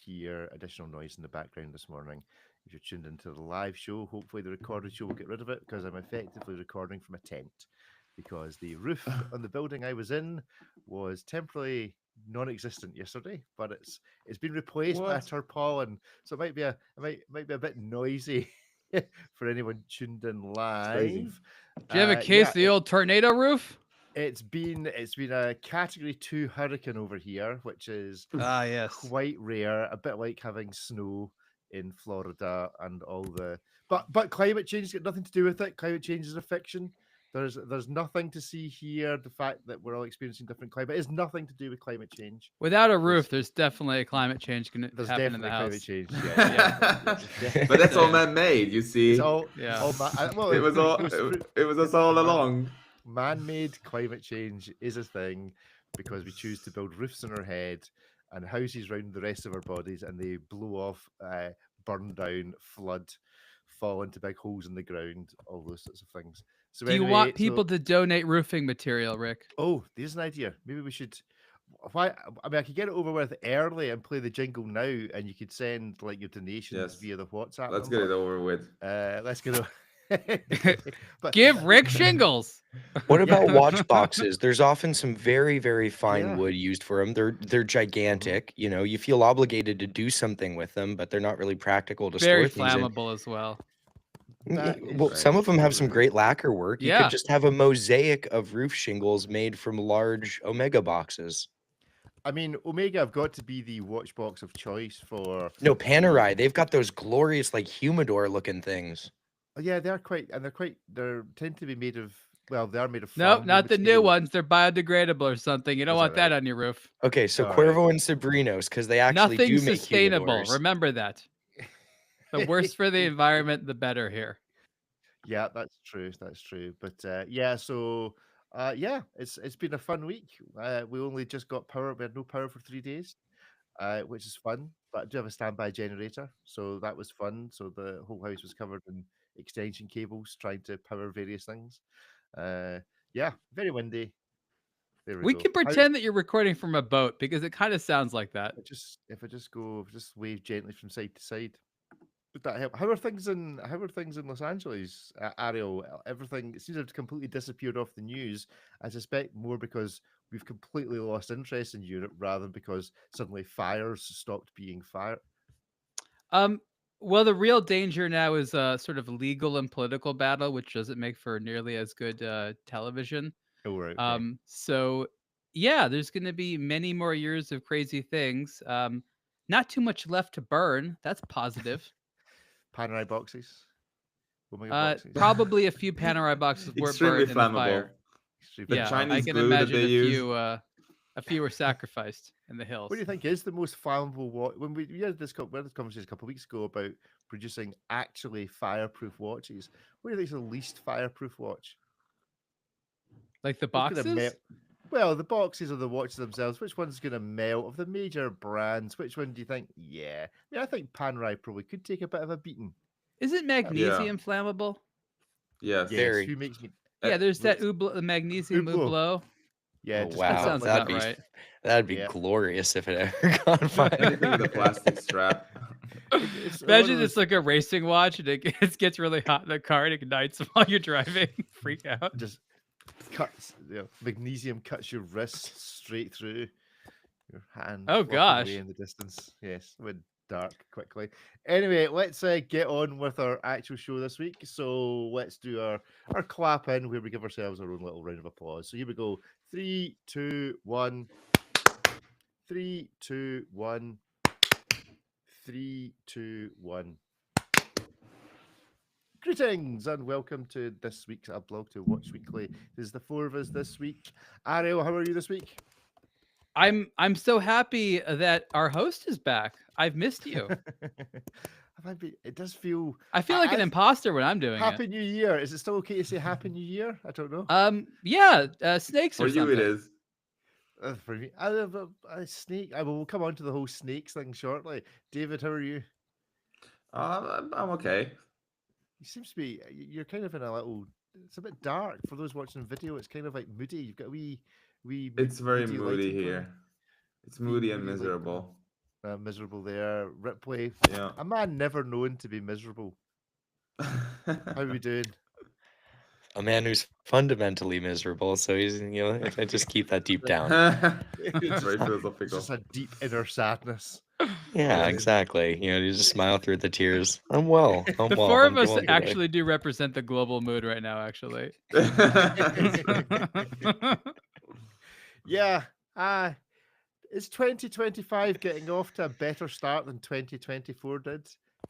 hear additional noise in the background this morning. If you're tuned into the live show, hopefully the recorded show will get rid of it because I'm effectively recording from a tent because the roof on the building I was in was temporarily non-existent yesterday, but it's been replaced by a What? tarpaulin, so it might be a bit noisy for anyone tuned in It's crazy. live. Do you have a case Yeah, of the old tornado roof? it's been a Category 2 hurricane over here, which is Ah, yes. quite rare, a bit like having snow in Florida and all the but climate change has got nothing to do with it. Climate change is a fiction. There's nothing to see here. The fact that we're all experiencing different climate is nothing to do with climate change. Without a roof, there's definitely a climate change going to There's happen in the definitely climate house. change. Yeah, there's But that's all Yeah. man-made, you see. it's all Yeah. well, It was all. It was us all along. Man-made climate change is a thing because we choose to build roofs on our head and houses around the rest of our bodies, and they blow off, burn down, flood, fall into big holes in the ground, all those sorts of things. So Do you anyway, want people to donate roofing material, Rick? Oh, there's an idea. Maybe we should. Why? I mean, I could get it over with early and play the jingle now, and you could send like your donations Yes. via the WhatsApp. Let's get it number. over with. Let's get it. But Give Rick shingles. What Yeah. about watch boxes? There's often some very, very fine Yeah. wood used for them. They're gigantic. You know, you feel obligated to do something with them, but they're not really practical to Very store things in. flammable as well. That Yeah, is well, some very of them have some true. great lacquer work. You Yeah. could just have a mosaic of roof shingles made from large Omega boxes. I mean, Omega have got to be the watch box of choice for. No, Panerai, they've got those glorious, like, humidor looking things. Oh, yeah, they tend to be made of. Well, they are made of. No, flammable not the new material. ones. They're biodegradable or something. You don't Is want that that on your roof. Okay, so All right. Cuervo and Sobrinos, because they actually Nothing do make sustainable. humidors. Remember that. The worse for the environment, the better here. Yeah, that's true. That's true. But yeah, so yeah, it's been a fun week. We only just got power. We had no power for 3 days, which is fun. But I do have a standby generator, so that was fun. So the whole house was covered in extension cables trying to power various things. Yeah, very windy. There We go. can pretend that you're recording from a boat because it kind of sounds like that. If I just wave gently from side to side. Would that help? How are things in Los Angeles, Ariel? Everything it seems to have completely disappeared off the news. I suspect more because we've completely lost interest in Europe rather than because suddenly fires stopped being fire. Well, the real danger now is a sort of legal and political battle, which doesn't make for nearly as good television. Oh, right. Okay. So yeah, there's going to be many more years of crazy things. Not too much left to burn. That's positive. Panerai boxes. Omega boxes. Probably a few Panerai boxes were Extremely burnt in the fire. flammable. Extremely The Yeah, flammable. I Chinese can glue that imagine they use. a few were sacrificed in the hills. What do you think is the most flammable watch? When we had this conversation a couple of weeks ago about producing actually fireproof watches, what do you think is the least fireproof watch? Like the What's gonna boxes? melt? Well, the boxes or the watches themselves. Which one's going to melt of the major brands? Which one do you think? Yeah, I mean, I think Panerai probably could take a bit of a beating. Isn't magnesium flammable? Yes. Yes, Very. who makes me? Yeah, there's that Let's- the magnesium Hublot. Hublot. Yeah, Oh, just wow, That sounds like about that'd be right. that'd be Yeah. glorious if it ever got fire. Anything with a plastic strap. It's one Imagine of it's those- like a racing watch and it gets really hot in the car and ignites while you're driving. Freak out. just cuts. Magnesium cuts your wrists straight through your hand. Oh, walking gosh. away in the distance. Yes, went dark quickly. Anyway, let's get on with our actual show this week. So let's do our clap in where we give ourselves our own little round of applause. So here we go. 3, 2, 1. 3, 2, 1. 3, 2, 1. Greetings and welcome to this week's blog to Watch Weekly. There's the four of us this week. Ariel, how are you this week? I'm so happy that our host is back. I've missed you. It does feel. I feel like an imposter when I'm doing Happy New Year. Is it still okay to say Happy New Year? I don't know. it. Yeah, snakes For or you, something. it is. For me, I have a snake. We'll come on to the whole snakes thing shortly. David, how are you? I'm okay. You seems to be. You're kind of in a little. It's a bit dark for those watching video. It's kind of like moody. You've got a wee. It's very moody moody lighting going. here. It's moody and moody light going. miserable. Miserable there. Ripley, Yeah. a man never known to be miserable. How are we doing? A man who's fundamentally miserable, so he's if I just keep that deep down. It's Very just, Huh. it's philosophical. just a deep inner sadness. Yeah, Um, exactly. You just smile through the tears. I'm well. I'm The well. four I'm of us doing great. actually do represent the global mood right now, actually. yeah. Uh, is 2025 getting off to a better start than 2024 did?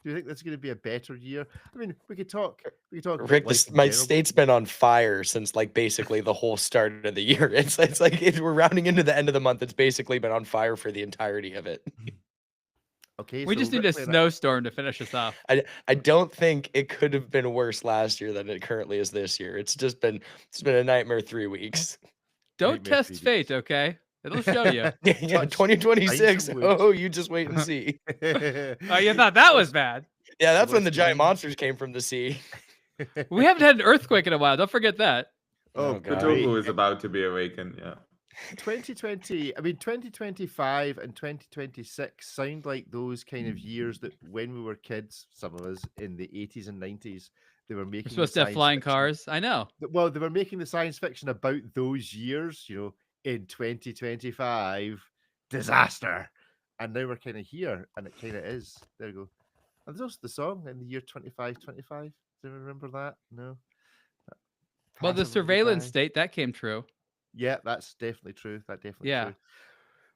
Do you think this is going to be a better year? I mean, we could talk. We could talk about Rick, life in my general. state's been on fire since like basically the whole start of the year. It's like we're rounding into the end of the month. It's basically been on fire for the entirety of it. Okay, We so just need a Ripley and snowstorm to finish us off. I don't think it could have been worse last year than it currently is this year. It's been a nightmare 3 weeks. Don't Nightmare test 3 fate, weeks. okay? It'll show you. Yeah, Touch ice 2026. and wood. Oh, you just wait and see. Oh, you thought that was bad? Yeah, that's when What's the giant going? monsters came from the sea. We haven't had an earthquake in a while. Don't forget that. Oh, Oh god. great. Cthulhu is about to be awakened. Yeah. 2020, I mean, 2025 and 2026 sound like those kind of years that when we were kids, some of us in the 80s and 90s, they were We're making the supposed to have science flying fiction. cars. I know. Well, they were making the science fiction about those years, in 2025, disaster. And now we're kind of here, and it kind of is. There you go. And there's also the song in the year 2525. Do you remember that? No? Well, the Passively surveillance Goodbye. state, that came true. Yeah, that's definitely true. That definitely Yeah. true.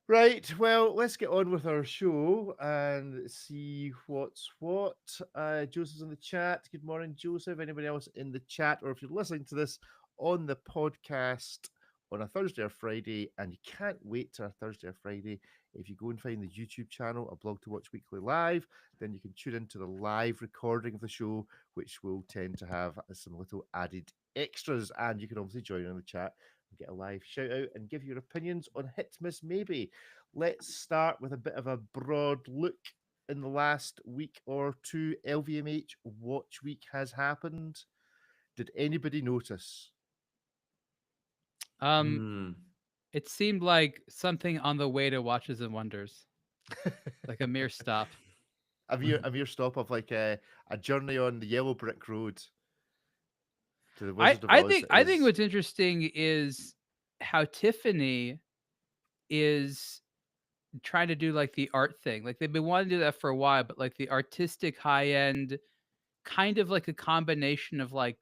Right, well, let's get on with our show and see what's what. Joseph's in the chat. Good morning, Joseph. Anybody else in the chat? Or if you're listening to this on the podcast on a Thursday or Friday and you can't wait to a Thursday or Friday, if you go and find the YouTube channel, A Blog to Watch Weekly Live, then you can tune into the live recording of the show, which will tend to have some little added extras. And you can obviously join in the chat and get a live shout out and give your opinions on Hit Miss Maybe. Let's start with a bit of a broad look in the last week or two. LVMH Watch Week has happened. Did anybody notice? Um, it seemed like something on the way to Watches and Wonders, like a mere stop. a mere stop of like a journey on the yellow brick road to the Wizard of Oz. I think what's interesting is how Tiffany is trying to do like the art thing. Like they've been wanting to do that for a while, but like the artistic high end, kind of like a combination of like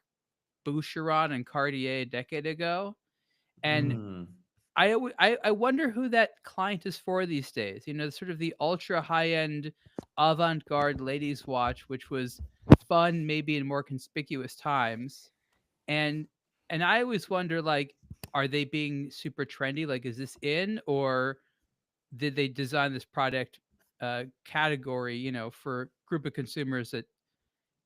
Boucheron and Cartier a decade ago. And I wonder who that client is for these days. Sort of the ultra high end avant garde ladies watch, which was fun maybe in more conspicuous times. And I always wonder, like, are they being super trendy? Like, is this in, or did they design this product category, for a group of consumers that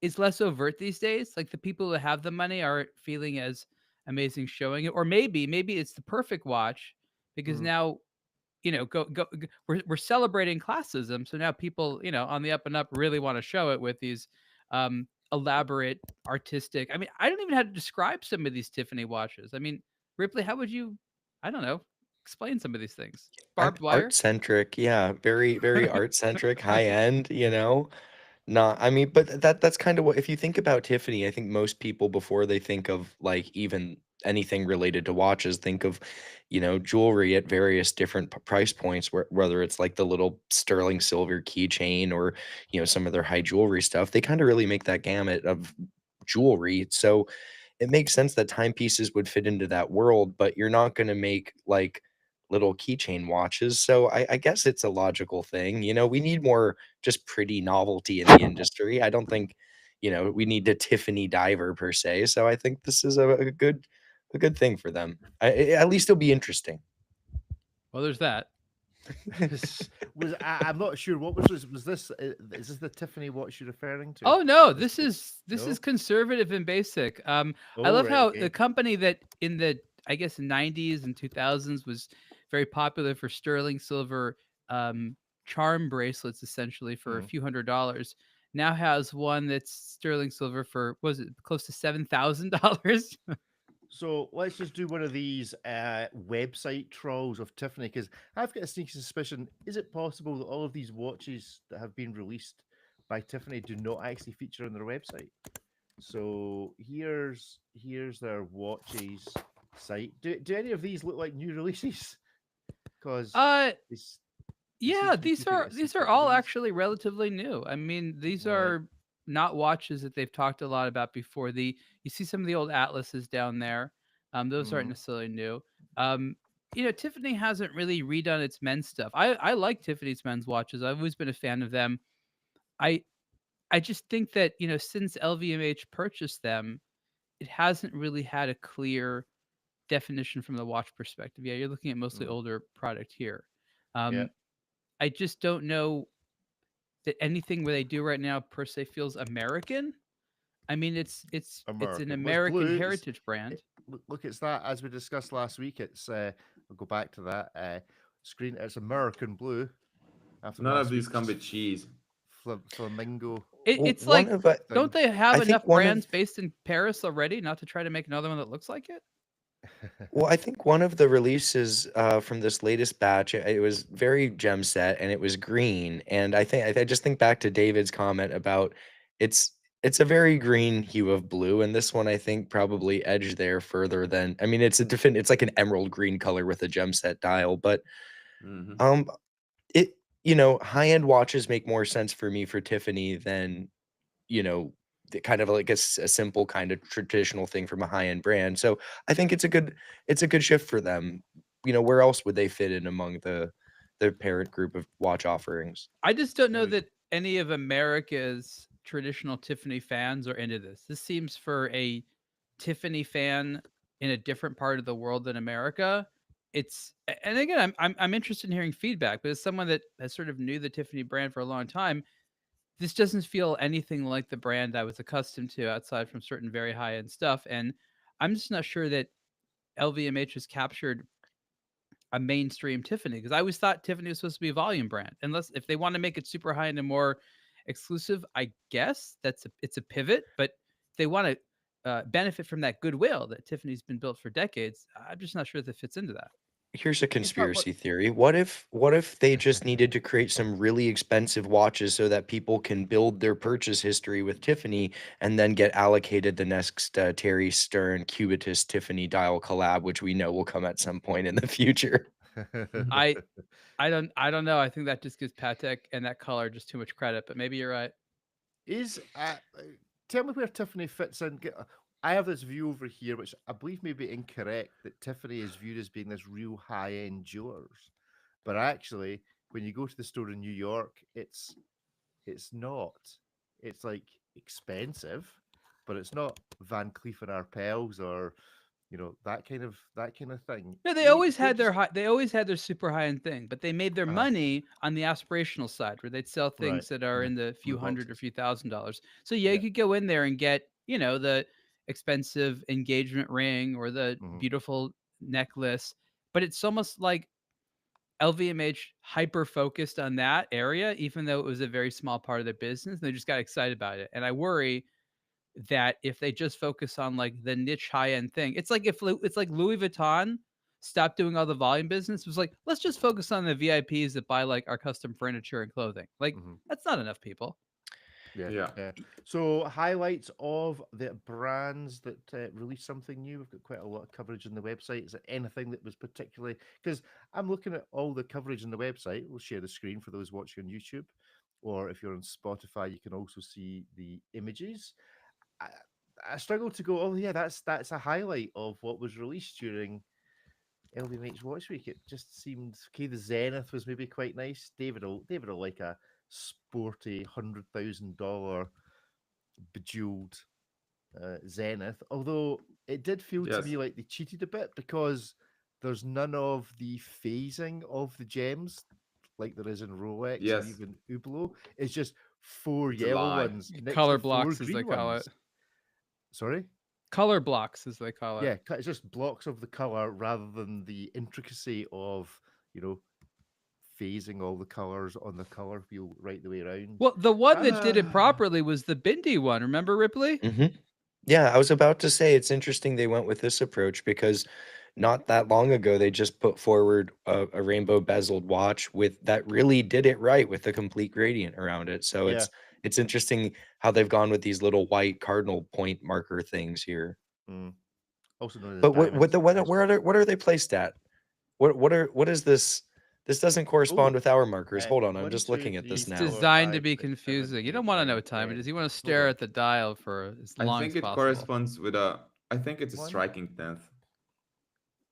is less overt these days? Like the people that have the money aren't feeling as amazing showing it, or maybe it's the perfect watch because now we're celebrating classism, so now people on the up and up really want to show it with these elaborate artistic. I mean, I don't even know how to describe some of these Tiffany watches. I mean, Ripley, how would you, I don't know, explain some of these things? Barbed wire. Art centric, yeah, very very art centric, high end. Not, I mean, but that's kind of what, if you think about Tiffany, I think most people before they think of like even anything related to watches think of, jewelry at various different price points, whether it's like the little sterling silver keychain or, some of their high jewelry stuff. They kind of really make that gamut of jewelry. So it makes sense that timepieces would fit into that world, but you're not going to make like little keychain watches. So I guess it's a logical thing. We need more just pretty novelty in the industry. I don't think, we need a Tiffany diver per se. So I think this is a good thing for them. At least it'll be interesting. Well, there's that. I'm not sure what was this. Is this the Tiffany watch you're referring to? Oh no, this is No? conservative and basic. I Oh, love right, how okay. the company that in the, I guess, 90s and 2000s was very popular for sterling silver charm bracelets, essentially for a few $100s, now has one that's sterling silver for, was it close to $7,000? So let's just do one of these website trolls of Tiffany, because I've got a sneaky suspicion. Is it possible that all of these watches that have been released by Tiffany do not actually feature on their website? So here's their watches site. Do any of these look like new releases? Because Uh, they seem yeah, to be keeping it a these are secret for all these. actually relatively new. I mean, these Right. are not watches that they've talked a lot about before. You see some of the old atlases down there. Those aren't Mm-hmm. necessarily new. Um, Tiffany hasn't really redone its men's stuff. I like Tiffany's men's watches. I've always been a fan of them. I I just think that, since LVMH purchased them, it hasn't really had a clear definition from the watch perspective. Yeah, you're looking at mostly Mm. older product here. Yeah. Um, I just don't know that anything where they do right now per se feels American. I mean, it's an American. Well, it's American blue. heritage brand. Look, it's that as we discussed last week. It's I'll go back to that screen. It's American blue after None of last these come week's with cheese. flamingo It's One like, of don't thing. they have I think enough one of brands based in Paris already not to try to make another one that looks like it? Well, I think one of the releases from this latest batch, it was very gem set and it was green. And I just think back to David's comment about it's it's a very green hue of blue, and this one I think probably edged there further than I mean it's like an emerald green color with a gem set dial, but Hmm. um it high end watches make more sense for me for Tiffany than you know, kind of like a simple kind of traditional thing from a high-end brand. So I think it's a good shift for them. Where else would they fit in among the parent group of watch offerings? I just don't know Very that any of America's traditional Tiffany fans are into this. This seems for a Tiffany fan in a different part of the world than America. And again, I'm interested in hearing feedback, but as someone that has sort of knew the Tiffany brand for a long time, this doesn't feel anything like the brand I was accustomed to outside from certain very high end stuff. And I'm just not sure that LVMH has captured a mainstream Tiffany, because I always thought Tiffany was supposed to be a volume brand. Unless if they want to make it super high end and more exclusive, I guess it's a pivot. But if they want to benefit from that goodwill that Tiffany's been built for decades, I'm just not sure that fits into that. Here's a it's not conspiracy theory. What if they just needed to create some really expensive watches so that people can build their purchase history with Tiffany and then get allocated the next Terry Stern Cubitus Tiffany dial collab, which we know will come at some point in the future. I I don't know. I think that just gives Patek and that color just too much credit. But maybe you're right. is tell me where Tiffany fits in. I have this view over here, which I believe may be incorrect, that Tiffany is viewed as being this real high-end jewelers, but actually, when you go to the store in New York, it's not. It's like expensive, but it's not Van Cleef and Arpels or that kind of thing. No, They're just they always had their super high end thing, but they made their uh, money on the aspirational side where they'd sell right things that are in the on the few hundred or boxes. few $1,000s. So yeah, you Yeah. could go in there and get, the expensive engagement ring or the Hmm. beautiful necklace, but it's almost like LVMH hyper focused on that area, even though it was a very small part of their business. And they just got excited about it. And I worry that if they just focus on like the niche high end thing, it's like Louis Vuitton stopped doing all the volume business. It was like, let's just focus on the VIPs that buy like our custom furniture and clothing. Like, Hmm. that's not enough people. Yeah, Yeah. yeah. So highlights of the brands that released something new. We've got quite a lot of coverage on the website. Is there anything that was particularly? Because I'm looking at all the coverage on the website. We'll share the screen for those watching on YouTube, or if you're on Spotify, you can also see the images. I, I struggle to go. Oh yeah, that's a highlight of what was released during LVMH Watch Week. It just seemed okay. The Zenith was maybe quite nice. David will like a sporty $100,000 bejeweled Zenith. Although it did feel to me Yes. like they cheated a bit because there's none of the phasing of the gems like there is in Rolex and Yes. even Hublot. It's just four It's a yellow lie. ones next Color to four blocks, as they green call it. ones. Sorry? Color blocks, as they call it. Yeah, it's just blocks of the color rather than the intricacy of, you know, phasing all the colors on the color wheel right the way around. Well, the one that did it Uh, properly was the Bindi one. Remember, Ripley? Hmm. Yeah, I was about to say it's interesting they went with this approach because not that long ago they just put forward a rainbow bezeled watch with that really did it right with the complete gradient around it. So Yeah. it's interesting how they've gone with these little white cardinal point marker things here. Mm. Also known as But what diamonds, the what actually. where are they placed at? What is this? This doesn't correspond Oh, with our markers. Hold on, I'm one, just two, looking at this three, It's now. four, designed to five, be six, seven, confusing. You don't eight, want to know nine, what time it is. 10. You want to Hold stare on. at the dial for as I long think as it possible. corresponds with a. I think it's a One. striking tenth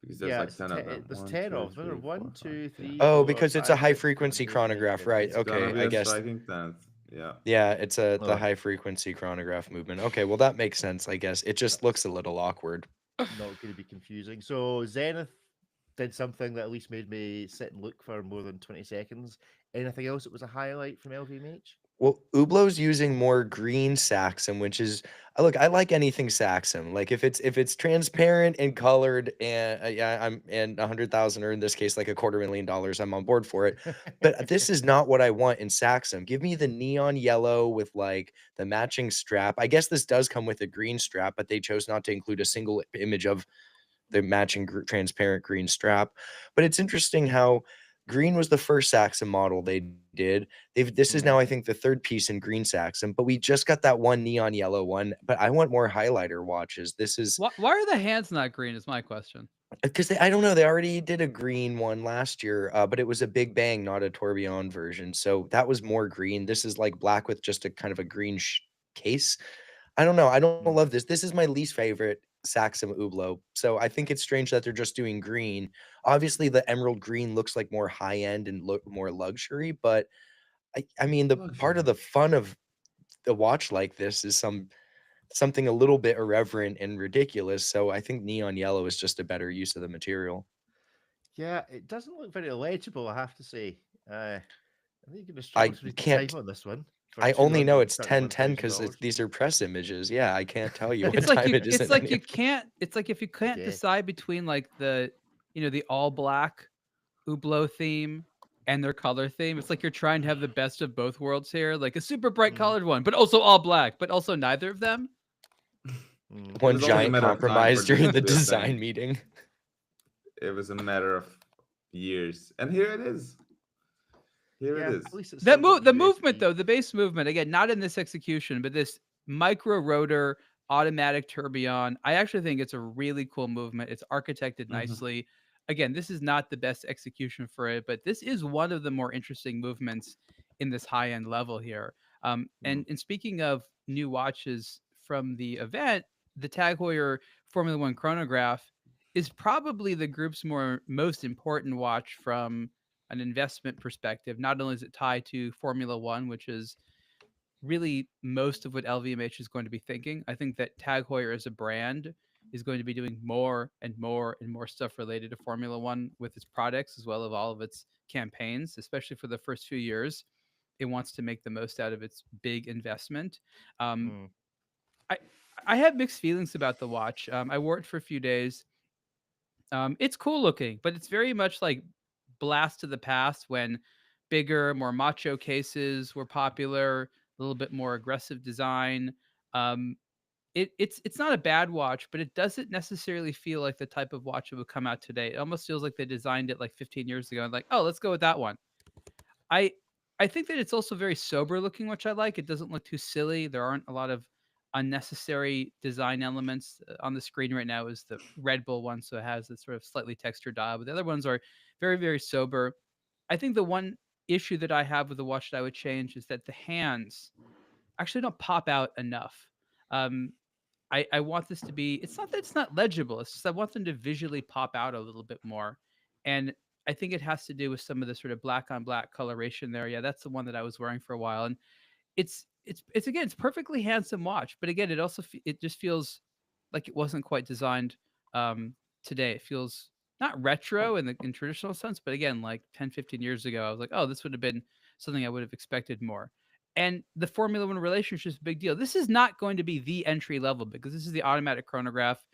because there's Yeah, like 10 of them. there's One, 10 two, of them. There are three, one, four, five. two, Yeah. three, Oh, four, because it's a five, high six, seven, frequency eight, nine, chronograph, 10, right? It's gonna 11, Okay, be I a 12. guess. striking tenth. Yeah. Yeah, it's the Oh, high frequency chronograph movement. Okay, well that makes sense, I guess. It just that's looks a little awkward. not going to be confusing. So Zenith did something that at least made me sit and look for more than 20 seconds. Anything else that was a highlight from LVMH? Well, Hublot's using more green Saxum, which is look, I like anything Saxum. Like if it's transparent and colored and yeah, I'm and 100,000 or in this case like $250,000, I'm on board for it. But this is not what I want in Saxum. Give me the neon yellow with like the matching strap. I guess this does come with a green strap, but they chose not to include a single image of the matching transparent green strap. But it's interesting how green was the first Saxon model they did. This is Hmm. now I think the third piece in green Saxon, but we just got that one neon yellow one. But I want more highlighter watches. This is Why are the hands not green? Is my question. because I don't know. They already did a green one last year, but it was a Big Bang, not a Tourbillon version. So that was more green. This is like black with just a kind of a green case. I don't know. I don't Mm. love this. This is my least favorite Saxum Hublot. So I think it's strange that they're just doing green. Obviously, the emerald green looks like more high end and look more luxury, but I mean the part of Luxury. the fun of the watch like this is something a little bit irreverent and ridiculous. So I think neon yellow is just a better use of the material. Yeah, it doesn't look very legible, I have to say. I think you're going to struggle I to read the time can't. on this one for I only know it's 10:10 because $231,000. these are press images. Yeah, I can't tell you what It's like time you. it is It's in like any you of them. can't. It's like if you can't Yeah. decide between like the all black Hublot theme and their color theme. It's like you're trying to have the best of both worlds here, like a super bright Mm, colored one, but also all black, but also neither of them. mm. It One was only a giant matter of time compromise for this during to the be a design thing. meeting. It was a matter of years, and here it is. Here it Yeah, at is. least it's That still got move, the the movement USB. though, the base movement again, not in this execution, but this micro rotor automatic tourbillon. I actually think it's a really cool movement. It's architected Hmm. nicely. Again, this is not the best execution for it, but this is one of the more interesting movements in this high end level here. Mm, And speaking of new watches from the event, the Tag Heuer Formula One chronograph is probably the group's most important watch from an investment perspective. Not only is it tied to Formula One, which is really most of what LVMH is going to be thinking. I think that Tag Heuer as a brand is going to be doing more and more and more stuff related to Formula One with its products as well as all of its campaigns, especially for the first few years. It wants to make the most out of its big investment. Um, mm, I I have mixed feelings about the watch. I wore it for a few days. It's cool looking, but it's very much like blast to the past when bigger, more macho cases were popular, a little bit more aggressive design. Um, it's not a bad watch, but it doesn't necessarily feel like the type of watch that would come out today. It almost feels like they designed it like 15 years ago and like, oh, let's go with that one. I I think that it's also very sober looking, which I like. It doesn't look too silly. There aren't a lot of unnecessary design elements. On the screen right now is the Red Bull one, so it has this sort of slightly textured dial, but the other ones are very, very sober. I think the one issue that I have with the watch that I would change is that the hands actually don't pop out enough. Um, I want this to be, it's not that it's not legible, it's just I want them to visually pop out a little bit more. And I think it has to do with some of the sort of black on black coloration there. Yeah, that's the one that I was wearing for a while. And it's again, it's perfectly handsome watch, but again, it just feels like it wasn't quite designed um today. It feels not retro in the in traditional sense, but again, like 10, 15 years ago, I was like, oh, this would have been something I would have expected more. And the Formula One relationship is a big deal. This is not going to be the entry level because this is the automatic chronograph.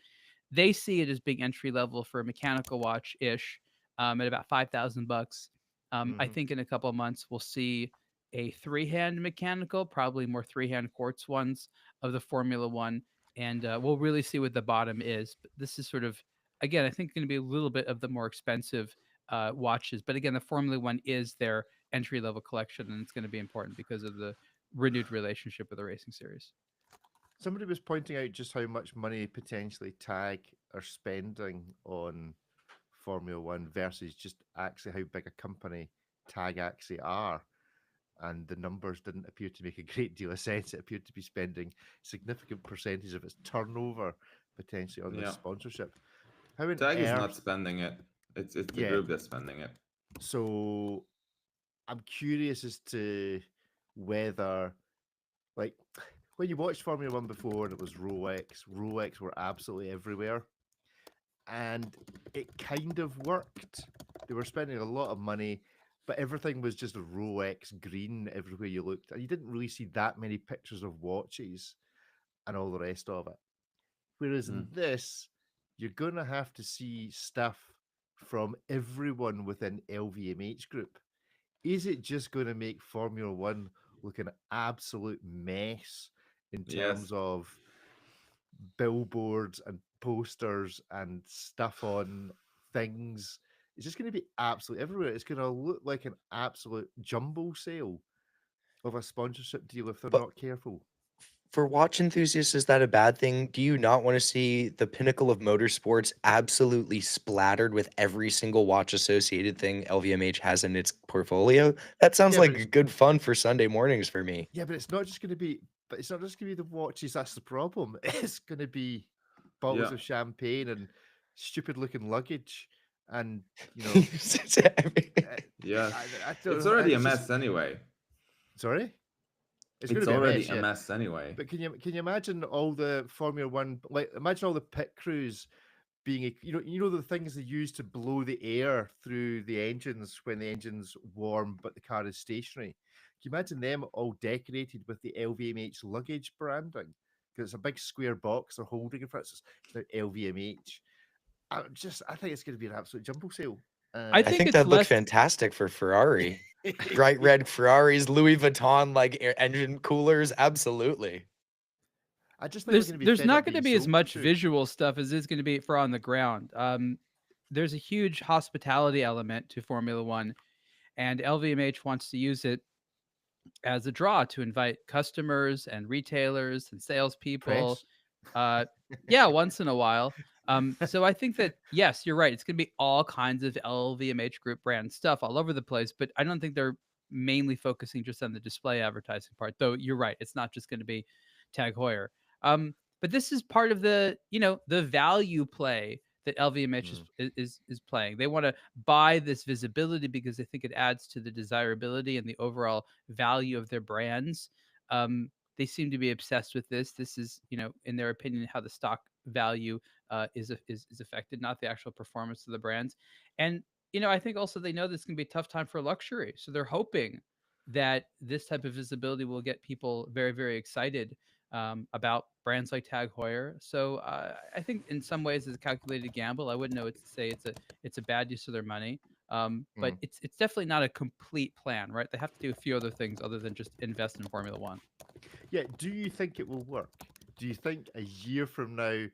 They see it as being entry level for a mechanical watch ish, at about $5,000. I hmm. think in a couple of months we'll see a three hand mechanical, probably more three hand quartz ones of the Formula One, and we'll really see what the bottom is. But this is sort of, again, I think going to be a little bit of the more expensive watches. But again, the Formula One is their entry level collection, and it's going to be important because of the renewed relationship with the racing series. Somebody was pointing out just how much money potentially Tag are spending on Formula One versus just actually how big a company Tag actually are. And the numbers didn't appear to make a great deal of sense. It appeared to be spending significant percentage of its turnover potentially on this Yeah. sponsorship. How on Tag is not earth? spending it. It's the Yeah. group that's spending it. So I'm curious as to whether, like, when you watched Formula One before and it was Rolex were absolutely everywhere. And it kind of worked. They were spending a lot of money, but everything was just Rolex green everywhere you looked. And you didn't really see that many pictures of watches and all the rest of it. Whereas in Mm. this, you're going to have to see stuff from everyone within LVMH group. Is it just going to make Formula One look an absolute mess in Yes. terms of billboards and posters and stuff on things? It's just going to be absolutely everywhere. It's going to look like an absolute jumble sale of a sponsorship deal if they're But not careful. for watch enthusiasts, is that a bad thing? Do you not want to see the pinnacle of motorsports absolutely splattered with every single watch associated thing LVMH has in its portfolio? That sounds Yeah, but like it's good fun for Sunday mornings for me. yeah, but it's not just going to be. But it's not just going to be the watches. That's the problem. It's going to be bottles Yeah. of champagne and stupid looking luggage, and you know, uh, Yes. I don't It's know. already a It's just mess anyway. sorry. It's going to It's be a already mess, a yeah. mess anyway. But can you imagine all the Formula One, like imagine all the pit crews being you know the things they use to blow the air through the engines when the engine's warm but the car is stationary. Can you imagine them all decorated with the LVMH luggage branding? Because it's a big square box they're holding in front. It's now LVMH. I think it's going to be an absolute jumble sale. I I think think it's that'd look less. fantastic for Ferrari. Bright red Ferraris, Louis Vuitton like engine coolers, absolutely. I just think we're There's going to be there's fed not up going to being be as sold much to. visual stuff as is going to be for on the ground. There's a huge hospitality element to Formula One, and LVMH wants to use it as a draw to invite customers and retailers and salespeople. Press. Uh, yeah, once in a while. So I think that yes, you're right. It's going to be all kinds of LVMH group brand stuff all over the place, but I don't think they're mainly focusing just on the display advertising part. Though you're right, it's not just going to be Tag Heuer. But this is part of the the value play that LVMH Mm. is playing. They want to buy this visibility because they think it adds to the desirability and the overall value of their brands. They seem to be obsessed with this. This is, in their opinion, how the stock value is affected, not the actual performance of the brands. And I think also they know this is going to be a tough time for luxury, so they're hoping that this type of visibility will get people very, very excited about brands like Tag Heuer. So I think in some ways it's a calculated gamble. I wouldn't know it's to say it's a bad use of their money. But Mm. it's definitely not a complete plan, right? They have to do a few other things other than just invest in Formula One. Yeah, do you think it will work? Do you think a year from now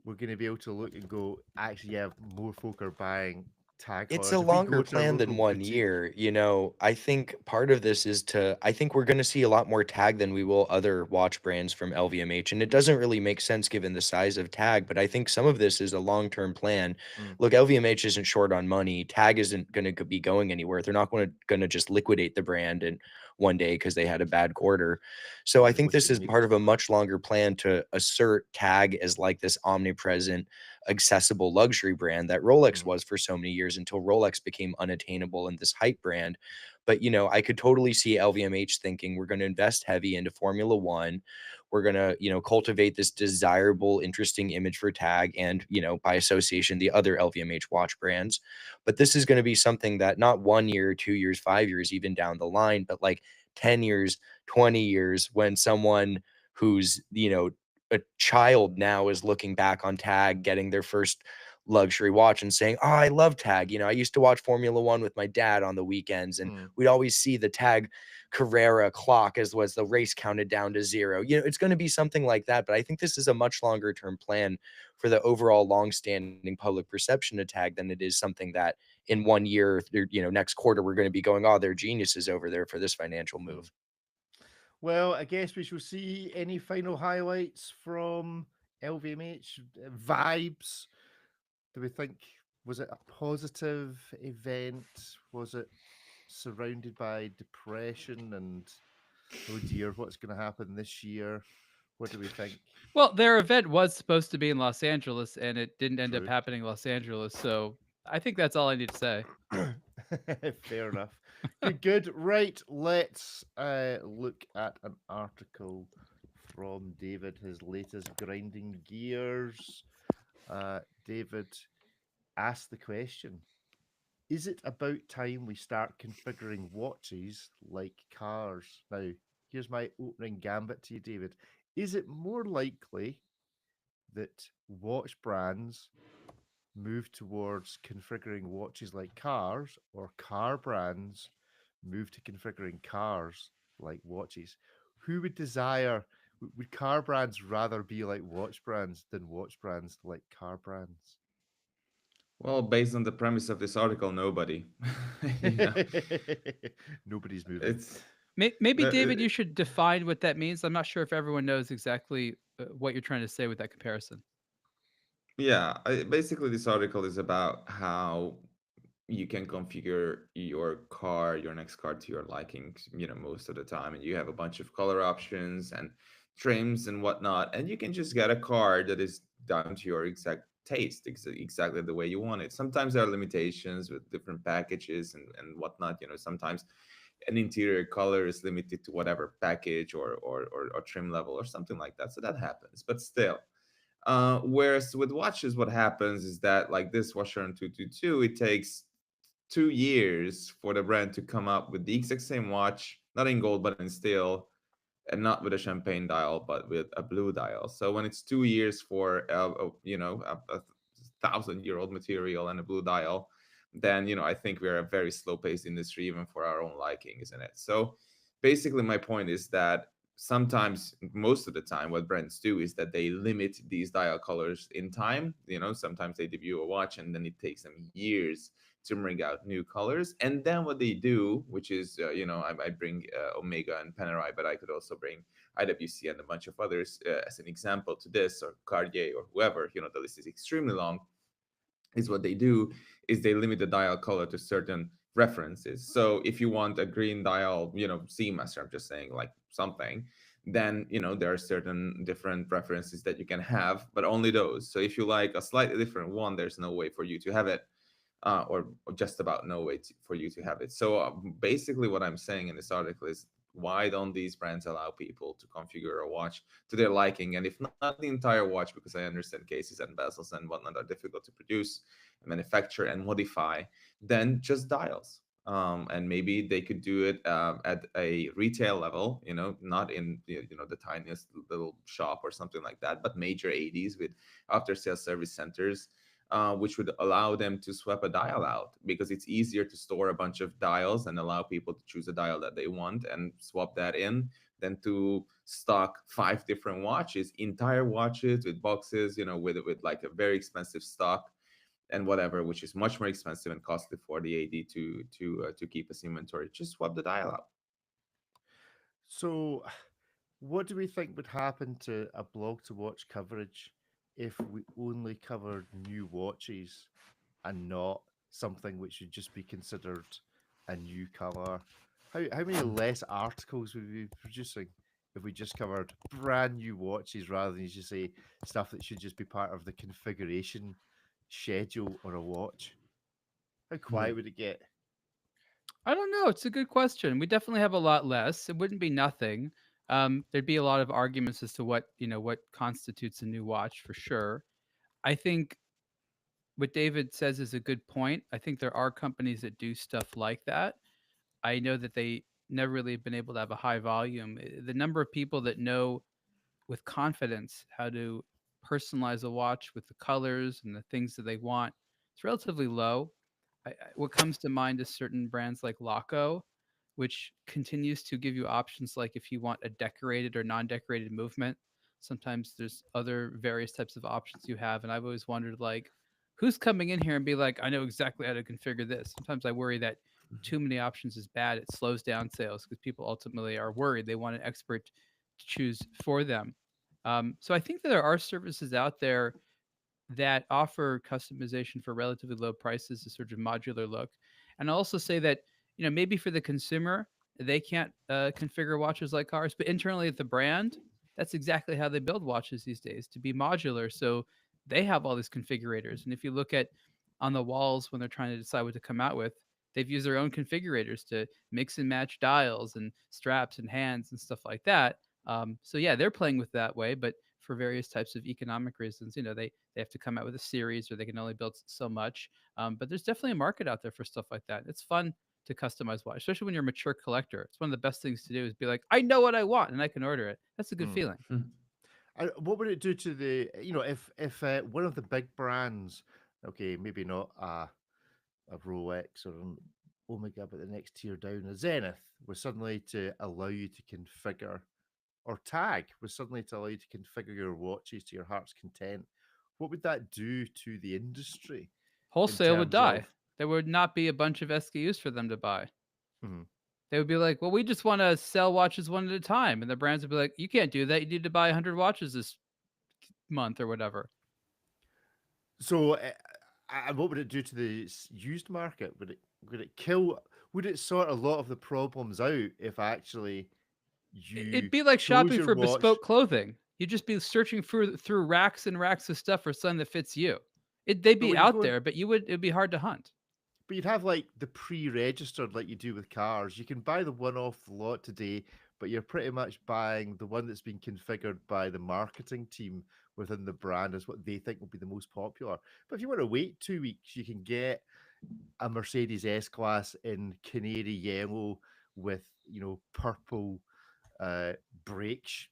we're going to be able to look and go, actually, yeah, more folk are buying Tag It's Heuers. a If we longer go to a plan than local 1 boutique, year, I think part of this is I think we're gonna see a lot more Tag than we will other watch brands from LVMH, and it doesn't really make sense given the size of Tag, but I think some of this is a long-term plan. mm, Look, LVMH isn't short on money. Tag isn't gonna be going anywhere. They're not gonna just liquidate the brand in one day because they had a bad quarter. So I and think this liquidate is part of a Miracle. much longer plan to assert Tag as like this omnipresent accessible luxury brand that Rolex Mm, was for so many years until Rolex became unattainable and this hype brand. But I could totally see LVMH thinking we're going to invest heavy into Formula One. We're going to, cultivate this desirable, interesting image for Tag and, by association, the other LVMH watch brands. But this is going to be something that not 1 year, 2 years, 5 years, even down the line, but like 10 years, 20 years when someone who's, a child now is looking back on Tag, getting their first luxury watch and saying, "Oh, I love Tag." You know, I used to watch Formula One with my dad on the weekends, and Mm, we'd always see the Tag Carrera clock as was the race counted down to zero. You know, it's going to be something like that. But I think this is a much longer term plan for the overall long-standing public perception of Tag than it is something that in 1 year, you know, next quarter we're going to be going, "Oh, they're geniuses over there for this financial mm. move." Well, I guess we shall see any final highlights from LVMH vibes. Do we think was it a positive event? Was it surrounded by depression and oh dear, what's going to happen this year? What do we think? Well, their event was supposed to be in Los Angeles, and it didn't end up True. happening in Los Angeles. So I think that's all I need to say. Fair enough. Good, good. Right, let's look at an article from David, his latest grinding gears. David asked the question: is it about time we start configuring watches like cars? Now, here's my opening gambit to you, David. Is it more likely that watch brands move towards configuring watches like cars, or car brands move to configuring cars like watches? Who would desire, would car brands rather be like watch brands than watch brands like car brands? Well, based on the premise of this article, nobody. you know, Nobody's moving. it's Maybe no, David, you should define what that means. I'm not sure if everyone knows exactly what you're trying to say with that comparison. yeah. Basically, this article is about how you can configure your car, your next car to your liking, most of the time. And you have a bunch of color options and trims and whatnot. And you can just get a car that is down to your exact taste, exactly the way you want it. Sometimes there are limitations with different packages and whatnot. Sometimes an interior color is limited to whatever package or trim level or something like that. So that happens. But still, whereas with watches, what happens is that like this Washer 222, it takes 2 years for the brand to come up with the exact same watch, not in gold but in steel, and not with a champagne dial but with a blue dial. So when it's 2 years for a 1,000-year-old material and a blue dial, then I think we're a very slow-paced industry even for our own liking, isn't it? So basically, my point is that sometimes, most of the time, what brands do is that they limit these dial colors in time. Sometimes they debut a watch and then it takes them years to bring out new colors. And then what they do, which is, I bring Omega and Panerai, but I could also bring IWC and a bunch of others as an example to this, or Cartier or whoever. The list is extremely long. Is what they do is they limit the dial color to certain references. So if you want a green dial, Seamaster, I'm just saying like something, then there are certain different preferences that you can have, but only those. So if you like a slightly different one, there's no way for you to have it, or just about no way for you to have it. So basically, what I'm saying in this article is, why don't these brands allow people to configure a watch to their liking? And if not the entire watch, because I understand cases and bezels and whatnot are difficult to produce, manufacture, and modify, then just dials. And maybe they could do it at a retail level, not in the tiniest little shop or something like that, but major ADs with after sales service centers, which would allow them to swap a dial out, because it's easier to store a bunch of dials and allow people to choose a dial that they want and swap that in than to stock 5 different watches, entire watches with boxes, with like a very expensive stock and whatever, which is much more expensive and costly for the AD to keep as inventory. Just swap the dial out. So, what do we think would happen to a blog to watch coverage if we only covered new watches and not something which should just be considered a new color? How many less articles would we be producing if we just covered brand new watches rather than, as you say, stuff that should just be part of the configuration schedule or a watch? How quiet would it get? I don't know. It's a good question. We definitely have a lot less. It wouldn't be nothing. There'd be a lot of arguments as to what constitutes a new watch for sure. I think what David says is a good point. I think there are companies that do stuff like that. I know that they never really have been able to have a high volume. The number of people that know with confidence how to personalize a watch with the colors and the things that they want, it's relatively low. What comes to mind is certain brands like Laco, which continues to give you options like if you want a decorated or non-decorated movement. Sometimes there's other various types of options you have, and I've always wondered like who's coming in here and be like, I know exactly how to configure this. Sometimes I worry that too many options is bad. It slows down sales because people ultimately are worried. They want an expert to choose for them. So I think that there are services out there that offer customization for relatively low prices, a sort of modular look. And I'll also say that, maybe for the consumer, they can't configure watches like cars, but internally at the brand, that's exactly how they build watches these days, to be modular. So they have all these configurators. And if you look at on the walls when they're trying to decide what to come out with, they've used their own configurators to mix and match dials and straps and hands and stuff like that. So yeah, they're playing with that way, but for various types of economic reasons, they have to come out with a series or they can only build so much. But there's definitely a market out there for stuff like that. It's fun to customize watch, especially when you're a mature collector. It's one of the best things to do is be like, I know what I want and I can order it. That's a good Hmm. feeling. What would it do to the, if one of the big brands, okay, maybe not a Rolex or an Omega, but the next tier down, a Zenith, was suddenly to allow you to configure, or Tag was suddenly to allow you to configure your watches to your heart's content. What would that do to the industry in Wholesale would terms die. of? There would not be a bunch of SKUs for them to buy. Mhm. They would be like, well, we just want to sell watches one at a time. And the brands would be like, you can't do that. You need to buy 100 watches this month or whatever. So, what would it do to the used market? Would it kill? Would it sort a lot of the problems out if actually It'd you be like chose shopping your for watch? bespoke clothing. You'd just be searching through racks and racks of stuff for something that fits you. They'd But be when you out go in, there, but it'd be hard to hunt. but you'd have like the pre-registered, like you do with cars. You can buy the one off the lot today, but you're pretty much buying the one that's been configured by the marketing team within the brand as what they think will be the most popular. But if you want to wait 2 weeks, you can get a Mercedes S Class in canary yellow with purple uh, brake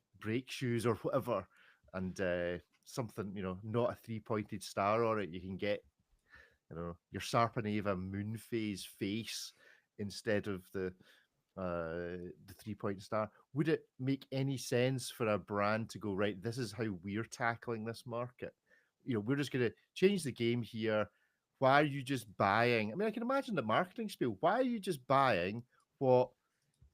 shoes or whatever, and something not a three-pointed star on it. You can get your Sarpaneva moon phase face instead of the 3 point star. Would it make any sense for a brand to go, right, this is how we're tackling this market? We're just going to change the game here. Why are you just buying? I mean, I can imagine the marketing spiel. Why are you just buying what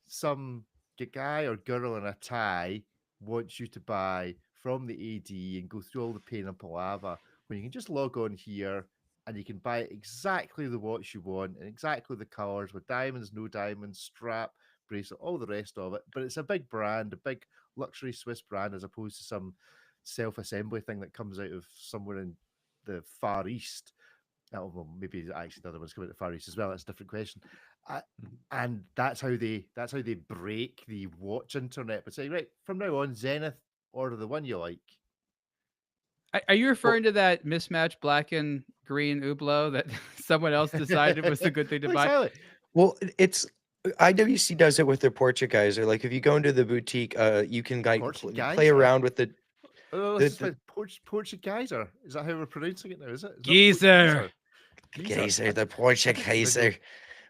some guy or girl in a tie wants you to buy from the AD and go through all the pain and palaver when you can just log on here and you can buy exactly the watch you want and exactly the colors with diamonds, no diamonds, strap, bracelet, all the rest of it. But it's a big brand, a big luxury Swiss brand, as opposed to some self-assembly thing that comes out of somewhere in the Far East. Oh, well, maybe actually the other one's coming to the Far East as well. That's a different question. Uh, and that's how they break the watch internet. But say, right, from now on, Zenith, order the one you like. Are you Well, referring to that mismatched black and green Hublot that someone else decided was a good thing to Well, buy? exactly. well, it's IWC does it with their Portugueser. Like if you go into the boutique, you can like play Portugueser. around with the Oh, the, this is the like Portugueser. Is that how we're pronouncing it now? Is it? Is that Geezer. Portugueser? Geezer. Geyser, the I didn't even know. Portugueser.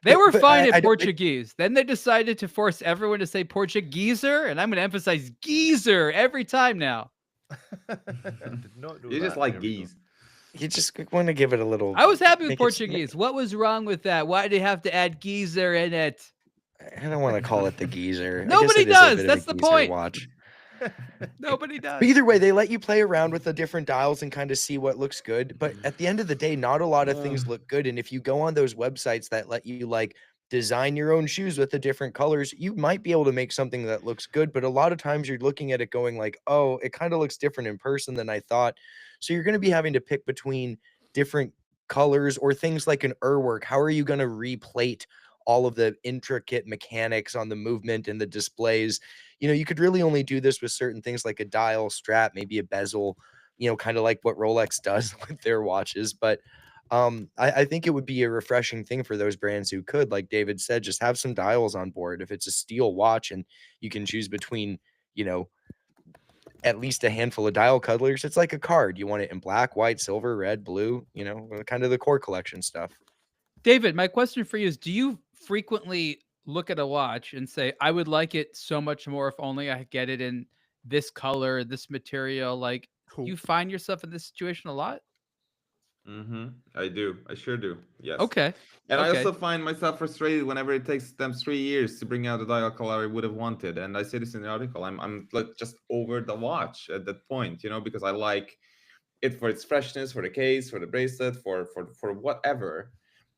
They were But fine I at don't. Portuguese. Then they decided to force everyone to say Portugueser, and I'm going to emphasize geezer every time now. I did not know You just that. like There we go. geese. You just want to give it a little. I was happy with Make it. Portuguese. What was wrong with that? Why did they have to add geezer in it? I don't want to call it the geezer. I guess Nobody it is a does. bit of a That's the geezer point. watch. Nobody But does. either way, they let you play around with the different dials and kind of see what looks good. But at the end of the day, not a lot of Uh, things look good. And if you go on those websites that let you like design your own shoes with the different colors, you might be able to make something that looks good. But a lot of times you're looking at it going like, oh, it kind of looks different in person than I thought. So you're going to be having to pick between different colors or things like an work. How are you going to replate all of the intricate mechanics on the movement and the displays? You could really only do this with certain things like a dial, strap, maybe a bezel, kind of like what Rolex does with their watches. But I think it would be a refreshing thing for those brands who could, like David said, just have some dials on board. If it's a steel watch and you can choose between, you know, at least a handful of dial colors. It's like a card. You want it in black, white, silver, red, blue, kind of the core collection stuff. David, my question for you is: do you frequently look at a watch and say, "I would like it so much more if only I get it in this color, this material"? Like, do you Hope. find yourself in this situation a lot? Mm-hmm. I do. I sure do. Yes. Okay. And I Okay. also find myself frustrated whenever it takes them 3 years to bring out the dial color I would have wanted. And I say this in the article. I'm like just over the watch at that point, because I like it for its freshness, for the case, for the bracelet, for whatever.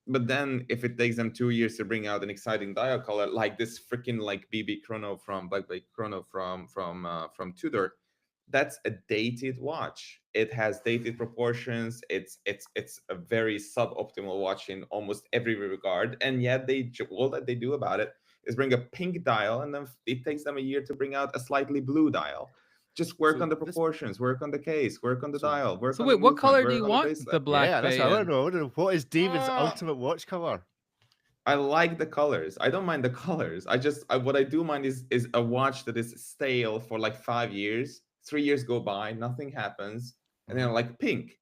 But then if it takes them 2 years to bring out an exciting dial color like this freaking like BB Chrono from Black Bay Chrono from Tudor, that's a dated watch. It has dated proportions. It's a very suboptimal watch in almost every regard, and yet all that they do about it is bring a pink dial, and then it takes them a year to bring out a slightly blue dial. Just work So on the this proportions, work on the case, work on the so dial, work So on the wait, what movement, color do work you on the want the bracelet. Black yeah, that's Bay what I want to in? know. I want to know, what is David's Ah, ultimate watch color? I like the colors. I don't mind the colors. What I do mind is a watch that is stale for like 5 years. 3 years go by, nothing happens, and then Mhm. like pink,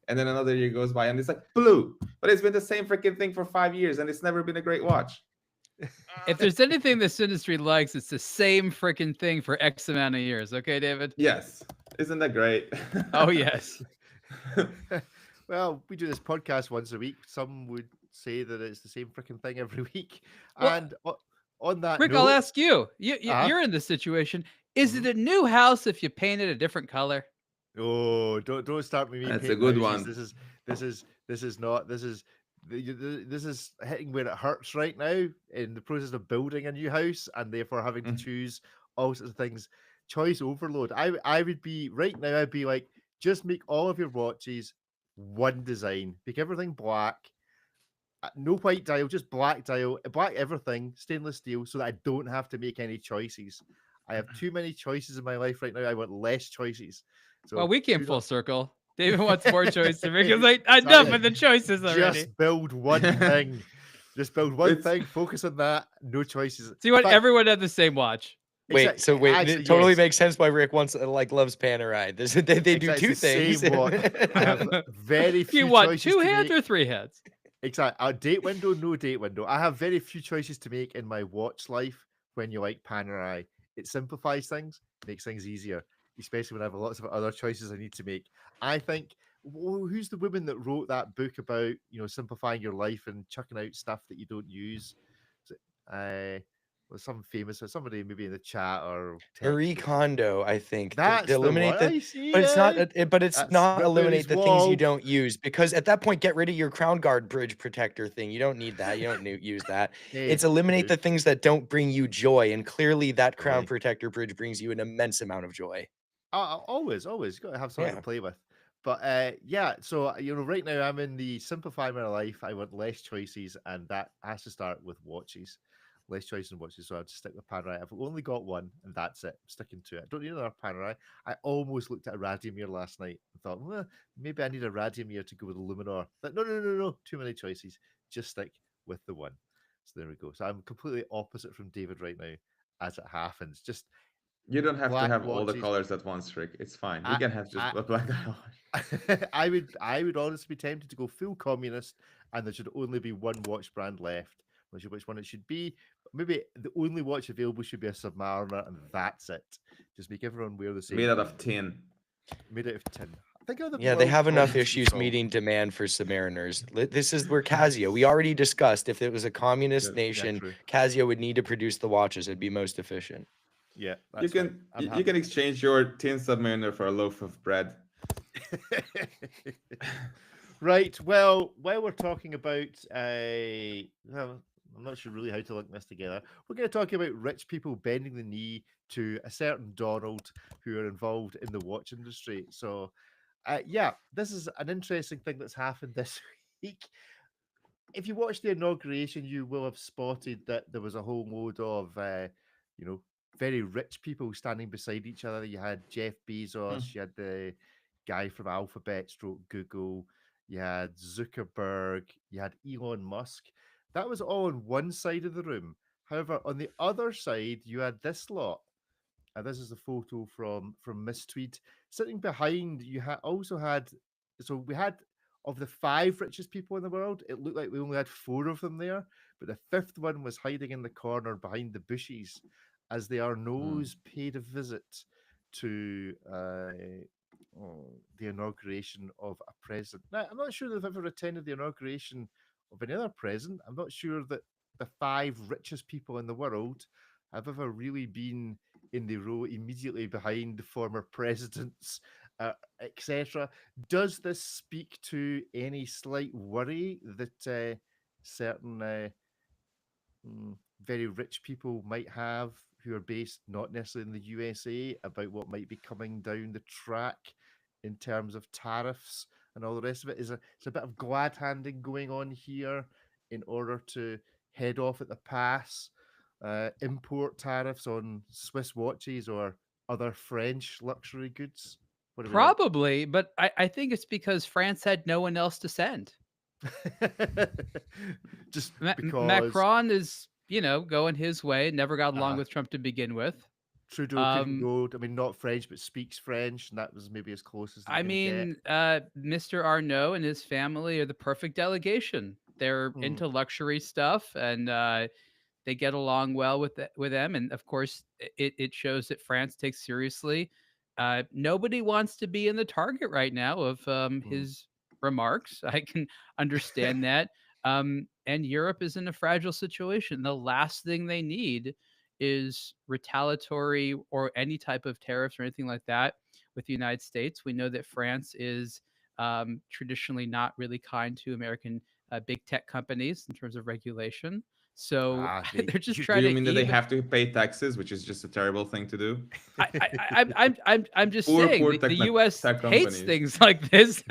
and then another year goes by, and it's like blue. But it's been the same freaking thing for 5 years, and it's never been a great watch. If there's anything this industry likes, it's the same freaking thing for X amount of years. Okay, David? Yes, isn't that great? Oh, yes. Well, we do this podcast once a week. Some would say that it's the same freaking thing every week. Well, And on that Rick, I'll note, ask you. uh You're in this situation. Is it mhm. a new house if you paint it a different color? Oh, don't start with me That's a painting good houses. one. This is not this is hitting where it hurts right now in the process of building a new house and therefore having to Mm. choose all sorts of things. Choice overload. I would be right now. I'd be like, just make all of your watches one design. Make everything black. No white dial, just black dial, black everything, stainless steel, so that I don't have to make any choices. I have too many choices in my life right now. I want less choices. Well, So we came do full not. circle. David wants more choices because enough Exactly. of the choices already. Just build one thing. Just build one It's thing. Focus on that. No choices. So you In want fact, everyone to have the same watch. Wait, exactly. so wait, it Actually, totally yes. makes sense why Rick wants loves Panerai. They do Exactly. two It's the things. same watch. I have very You few want choices 2 to heads make. or 3 heads? Exactly. A date window, no date window. I have very few choices to make in my watch life when you like Panerai. It simplifies things, makes things easier, especially when I have lots of other choices I need to make. I think, who's the woman that wrote that book about, simplifying your life and chucking out stuff that you don't use? Is it, well, some famous, or somebody maybe in the chat or Marie text. Kondo, I think, to That's the one. eliminate the, I see. but it's not, but it's That's not written on his eliminate the things you wall. don't use, because at that point, get rid of your crown guard bridge protector thing. You don't need that. You don't use that. Hey, It's eliminate true. the things that don't bring you joy, and clearly that crown Aye. protector bridge brings you an immense amount of joy. Always, got to have something to Yeah. play with. But yeah, so right now I'm in the simplify my life. I want less choices, and that has to start with watches. Less choices and watches, so I'll just stick with Panerai. I've only got one, and that's it. I'm sticking to it. Don't need another Panerai. I almost looked at a Radiomir last night and thought, well, maybe I need a Radiomir to go with a Luminor. But no, too many choices. Just stick with the one. So there we go. So I'm completely opposite from David right now, as it happens. Just you don't have to black have all the watches. colors at once, Rick. It's fine. We I can have just I a black dial. I would honestly be tempted to go full communist, and there should only be one watch brand left. Which one it should be? Maybe the only watch available should be a Submariner, and that's it. Just make everyone wear the same Made out thing. of tin. Made out of tin. Think of the Yeah, they world have enough problems we issues solve. meeting demand for Submariners. This is where Casio, we already discussed, if it was a communist Yeah, nation, true. Casio would need to produce the watches. It'd be most efficient. Yeah, You that's fine. can I'm you happy. can exchange your tin submariner for a loaf of bread. Right. Well, while we're talking about, well, I'm not sure really how to link this together. We're going to talk about rich people bending the knee to a certain Donald who are involved in the watch industry. So, yeah, this is an interesting thing that's happened this week. If you watched the inauguration, you will have spotted that there was a whole load of, you know, very rich people standing beside each other. You had Jeff Bezos, Hmm. you had the guy from Alphabet, stroke Google, you had Zuckerberg, you had Elon Musk. That was all on one side of the room. However, on the other side, you had this lot. This is a photo from Miss Tweed. Sitting behind, also had. So we had of the five richest people in the world. It looked like we only had four of them there, but the fifth one was hiding in the corner behind the bushes, as the Mm. Arnauds paid a visit to the inauguration of a president. Now, I'm not sure they've ever attended the inauguration of any other president. I'm not sure that the five richest people in the world have ever really been in the row immediately behind the former presidents, etc. Does this speak to any slight worry that certain very rich people might have who are based not necessarily in the USA about what might be coming down the track in terms of tariffs and all the rest of it? It's a bit of glad handing going on here in order to head off at the pass, import tariffs on Swiss watches or other French luxury goods. What do we think? Probably, but I think it's because France had no one else to send. Just because Macron is, going his way. Never got along uh, with Trump to begin with. Trudeau couldn't Um, go. I mean, not French, but speaks French, and that was maybe as close as they were I going to get. mean, Mr. Arnault and his family are the perfect delegation. They're Mm, into luxury stuff, and they get along well with them. And of course, it shows that France takes seriously. Nobody wants to be in the target right now of mm. his remarks. I can understand that. And Europe is in a fragile situation. The last thing they need is retaliatory or any type of tariffs or anything like that with the United States. We know that France is traditionally not really kind to American big tech companies in terms of regulation. So They they're just Do trying you to mean that they even. have to pay taxes, which is just a terrible thing to do? I'm just Poor, saying poor the U.S. tech hates companies. things like this,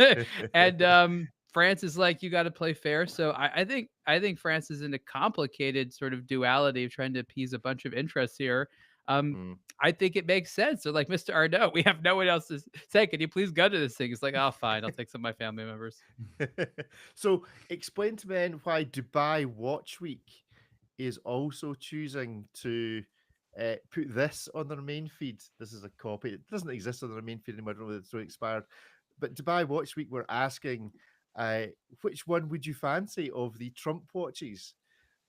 and France is like, you got to play fair. So I think France is in a complicated sort of duality of trying to appease a bunch of interests here. Um, Mm. I think it makes sense. They're like, Mr. Arnault, we have no one else to say. Can you please go to this thing? It's like, oh, fine, I'll take some of my family members. So, explain to me then why Dubai Watch Week is also choosing to put this on their main feed. This is a copy. It doesn't exist on their main feed anymore. I don't know if it's so expired. But Dubai Watch Week were asking, uh, which one would you fancy of the Trump watches?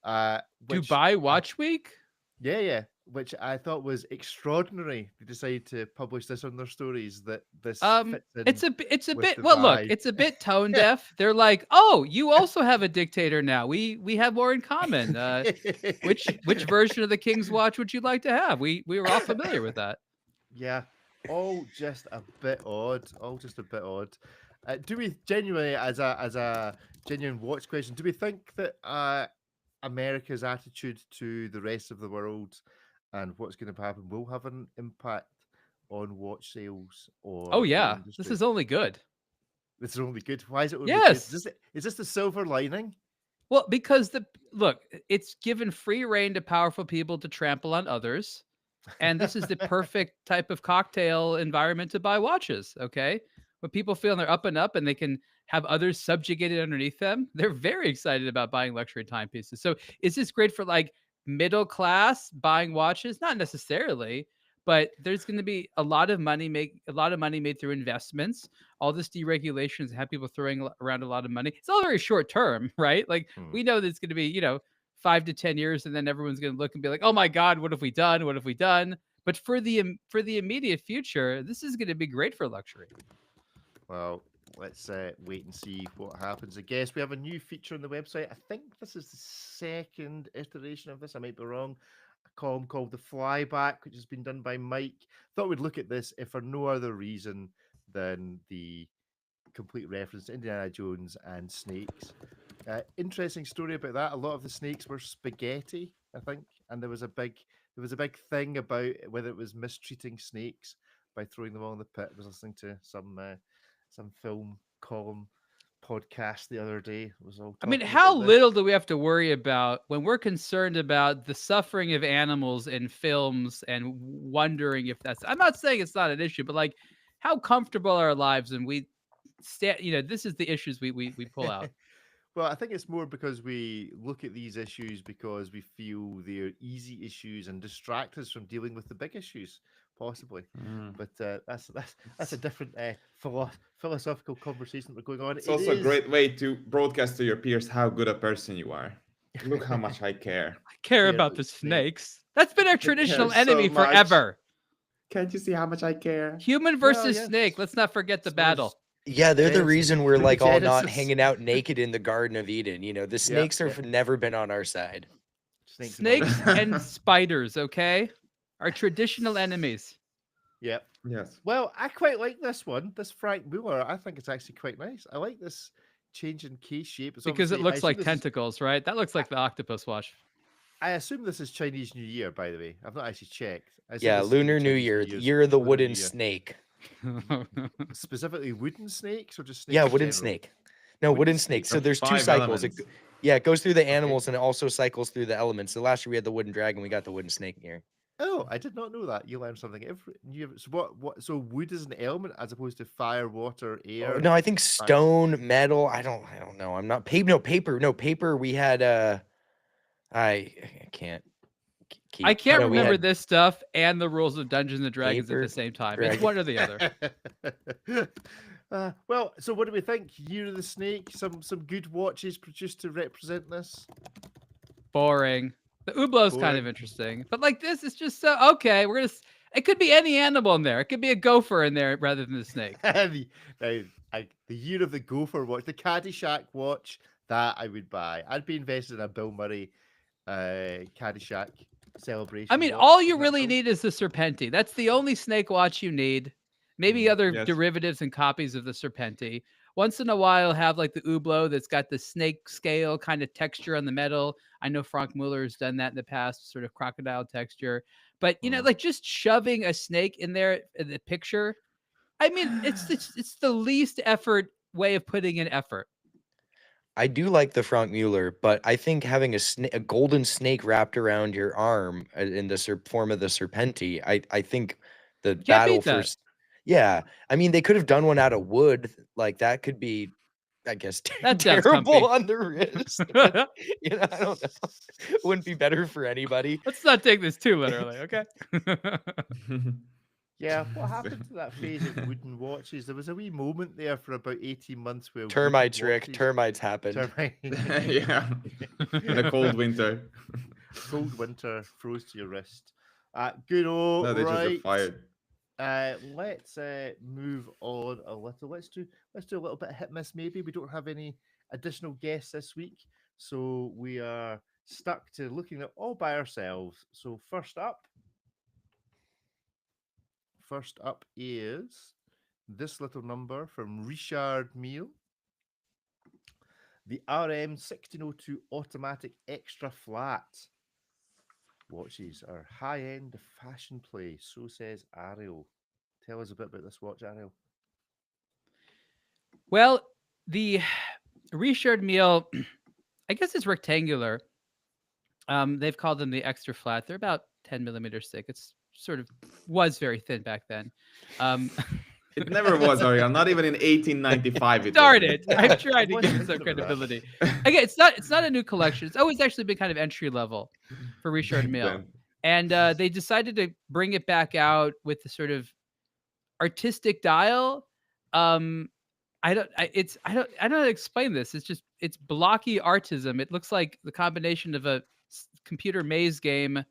Which Dubai I Watch Week. Yeah, which I thought was extraordinary. They decided to publish this on their stories that this fits in It's a with bit the well, look, vibe. it's a bit tone deaf. They're like, "Oh, you also have a dictator now. We have more in common. Which version of the King's Watch would you like to have? We were all familiar with that." Yeah, all just a bit odd. All just a bit odd. Do we genuinely, as a genuine watch question, do we think that America's attitude to the rest of the world and what's going to happen will have an impact on watch sales Oh or the yeah, this industry? is only good. This is only good. Why is it only good? Yes. Is this the silver lining? Well, because it's given free rein to powerful people to trample on others. And this is the perfect type of cocktail environment to buy watches. Okay. When people feel they're up and up and they can have others subjugated underneath them, they're very excited about buying luxury timepieces. So is this great for like middle class buying watches? Not necessarily, but there's going to be a lot of money made through investments. All this deregulations have people throwing around a lot of money. It's all very short term, right? Like Hmm. we know that it's going to be, 5 to 10 years, and then everyone's going to look and be like, "Oh my God, what have we done? What have we done?" But for the immediate future, this is going to be great for luxury. Well, let's wait and see what happens. I guess we have a new feature on the website. I think this is the second iteration of this. I might be wrong. A column called the Flyback, which has been done by Mike. Thought we'd look at this if for no other reason than the complete reference to Indiana Jones and snakes. Interesting story about that. A lot of the snakes were spaghetti, I think, and there was a big thing about whether it was mistreating snakes by throwing them all in the pit. I was listening to some film column podcast the other day. It was all I mean, talking how about this. little do we have to worry about when we're concerned about the suffering of animals in films and wondering if that's. I'm not saying it's not an issue, but like, how comfortable are our lives, and we stand. This is the issues we pull out. Well, I think it's more because we look at these issues because we feel they're easy issues and distract us from dealing with the big issues, possibly. Mm. But that's a different philosophical conversation that we're going on. It's It also a is, great way to broadcast to your peers how good a person you are. Look how much I care. I care care about about the the snake. snakes. That's been our I care traditional so enemy much. forever. Can't you see how much I care? Human Well, versus yes, snake. Let's not forget the it's one of those battle. Yeah, they're the Genesis. reason we're like all not Genesis. hanging out naked in the Garden of Eden. You know, the Yep, snakes yep. have never been on our side. Snakes have always Snakes been and spiders, okay? Our traditional enemies. Yep. Yes. Well, I quite like this one. This Frank Mueller, I think it's actually quite nice. I like this change in case shape. It's Because it obviously, I looks assume like this is, tentacles, right? That looks like the octopus watch. I assume this is Chinese New Year, by the way. I've not actually checked. I assume Yeah, this is going to be Lunar New Chinese New Year, Year's year of the Lunar New wooden Year. snake. Specifically wooden snakes or just snakes Yeah, in wooden general? snake. No, Wooden wooden snake. snake. So The there's two 5 cycles. elements. Yeah, it goes through the Okay. animals and it also cycles through the elements. So last year we had the wooden dragon, we got the wooden snake here. Oh, I did not know that. You learn something every year. So what? So wood is an element as opposed to fire, water, Oh, air. no, I think Fire. stone, metal. I don't know. I'm not paper. No, paper. No, paper. We had I can't keep. I can't No, we remember had this stuff and the rules of Dungeons and Dragons at paper, the same time. It's dragon. one or the other. Well, so what do we think? Year of the Snake. Some good watches produced to represent this. Boring. The Hublot's kind Boring. of interesting, but like this is just so okay. We're gonna. It could be any animal in there. It could be a gopher in there rather than the snake. the year of the Gopher watch, the Caddyshack watch, that I would buy. I'd be invested in a Bill Murray Caddyshack celebration. I mean, watch. all you Isn't that really Bill? need is the Serpenti. That's the only snake watch you need. Maybe Mm, other yes. derivatives and copies of the Serpenti. Once in a while, have like the Hublot that's got the snake scale kind of texture on the metal. I know Frank Mueller has done that in the past, sort of crocodile texture. But you know, Mm. like just shoving a snake in there in the picture. I mean, it's the least effort way of putting in effort. I do like the Frank Mueller, but I think having a golden snake wrapped around your arm in the form of the Serpenti, I think the Can't battle beat for that. yeah, I mean they could have done one out of wood, like that could be, I guess, That sounds terrible comfy. on the wrist. But, you know, I don't know. Wouldn't be better for anybody. Let's not take this too literally, okay? Yeah, what happened to that phase of wooden watches? There was a wee moment there for about 18 months where Termite wooden trick. watches- Termites happened. Yeah. In a cold winter. Cold winter froze to your wrist. Good old No, they just right. got fired. Let's move on a little. Let's do a little bit of hit miss. Maybe we don't have any additional guests this week, so we are stuck to looking at all by ourselves. So first up is this little number from Richard Mille. The RM 1602 automatic extra flat watches are high-end fashion play, so says Ariel. Tell us a bit about this watch, Ariel. Well, the Richard Mille, I guess it's rectangular. They've called them the extra flat. They're about 10 millimeters thick. It's sort of was very thin back then. It never was, Ariel. Not even in 1895. Darn was. it! I've tried to What's give it the some thinking of that? credibility. Again, it's not a new collection. It's always actually been kind of entry level for Richard Back Mille, then. and they decided to bring it back out with the sort of artistic dial. I don't know how to explain this. It's blocky artism. It looks like the combination of a computer maze game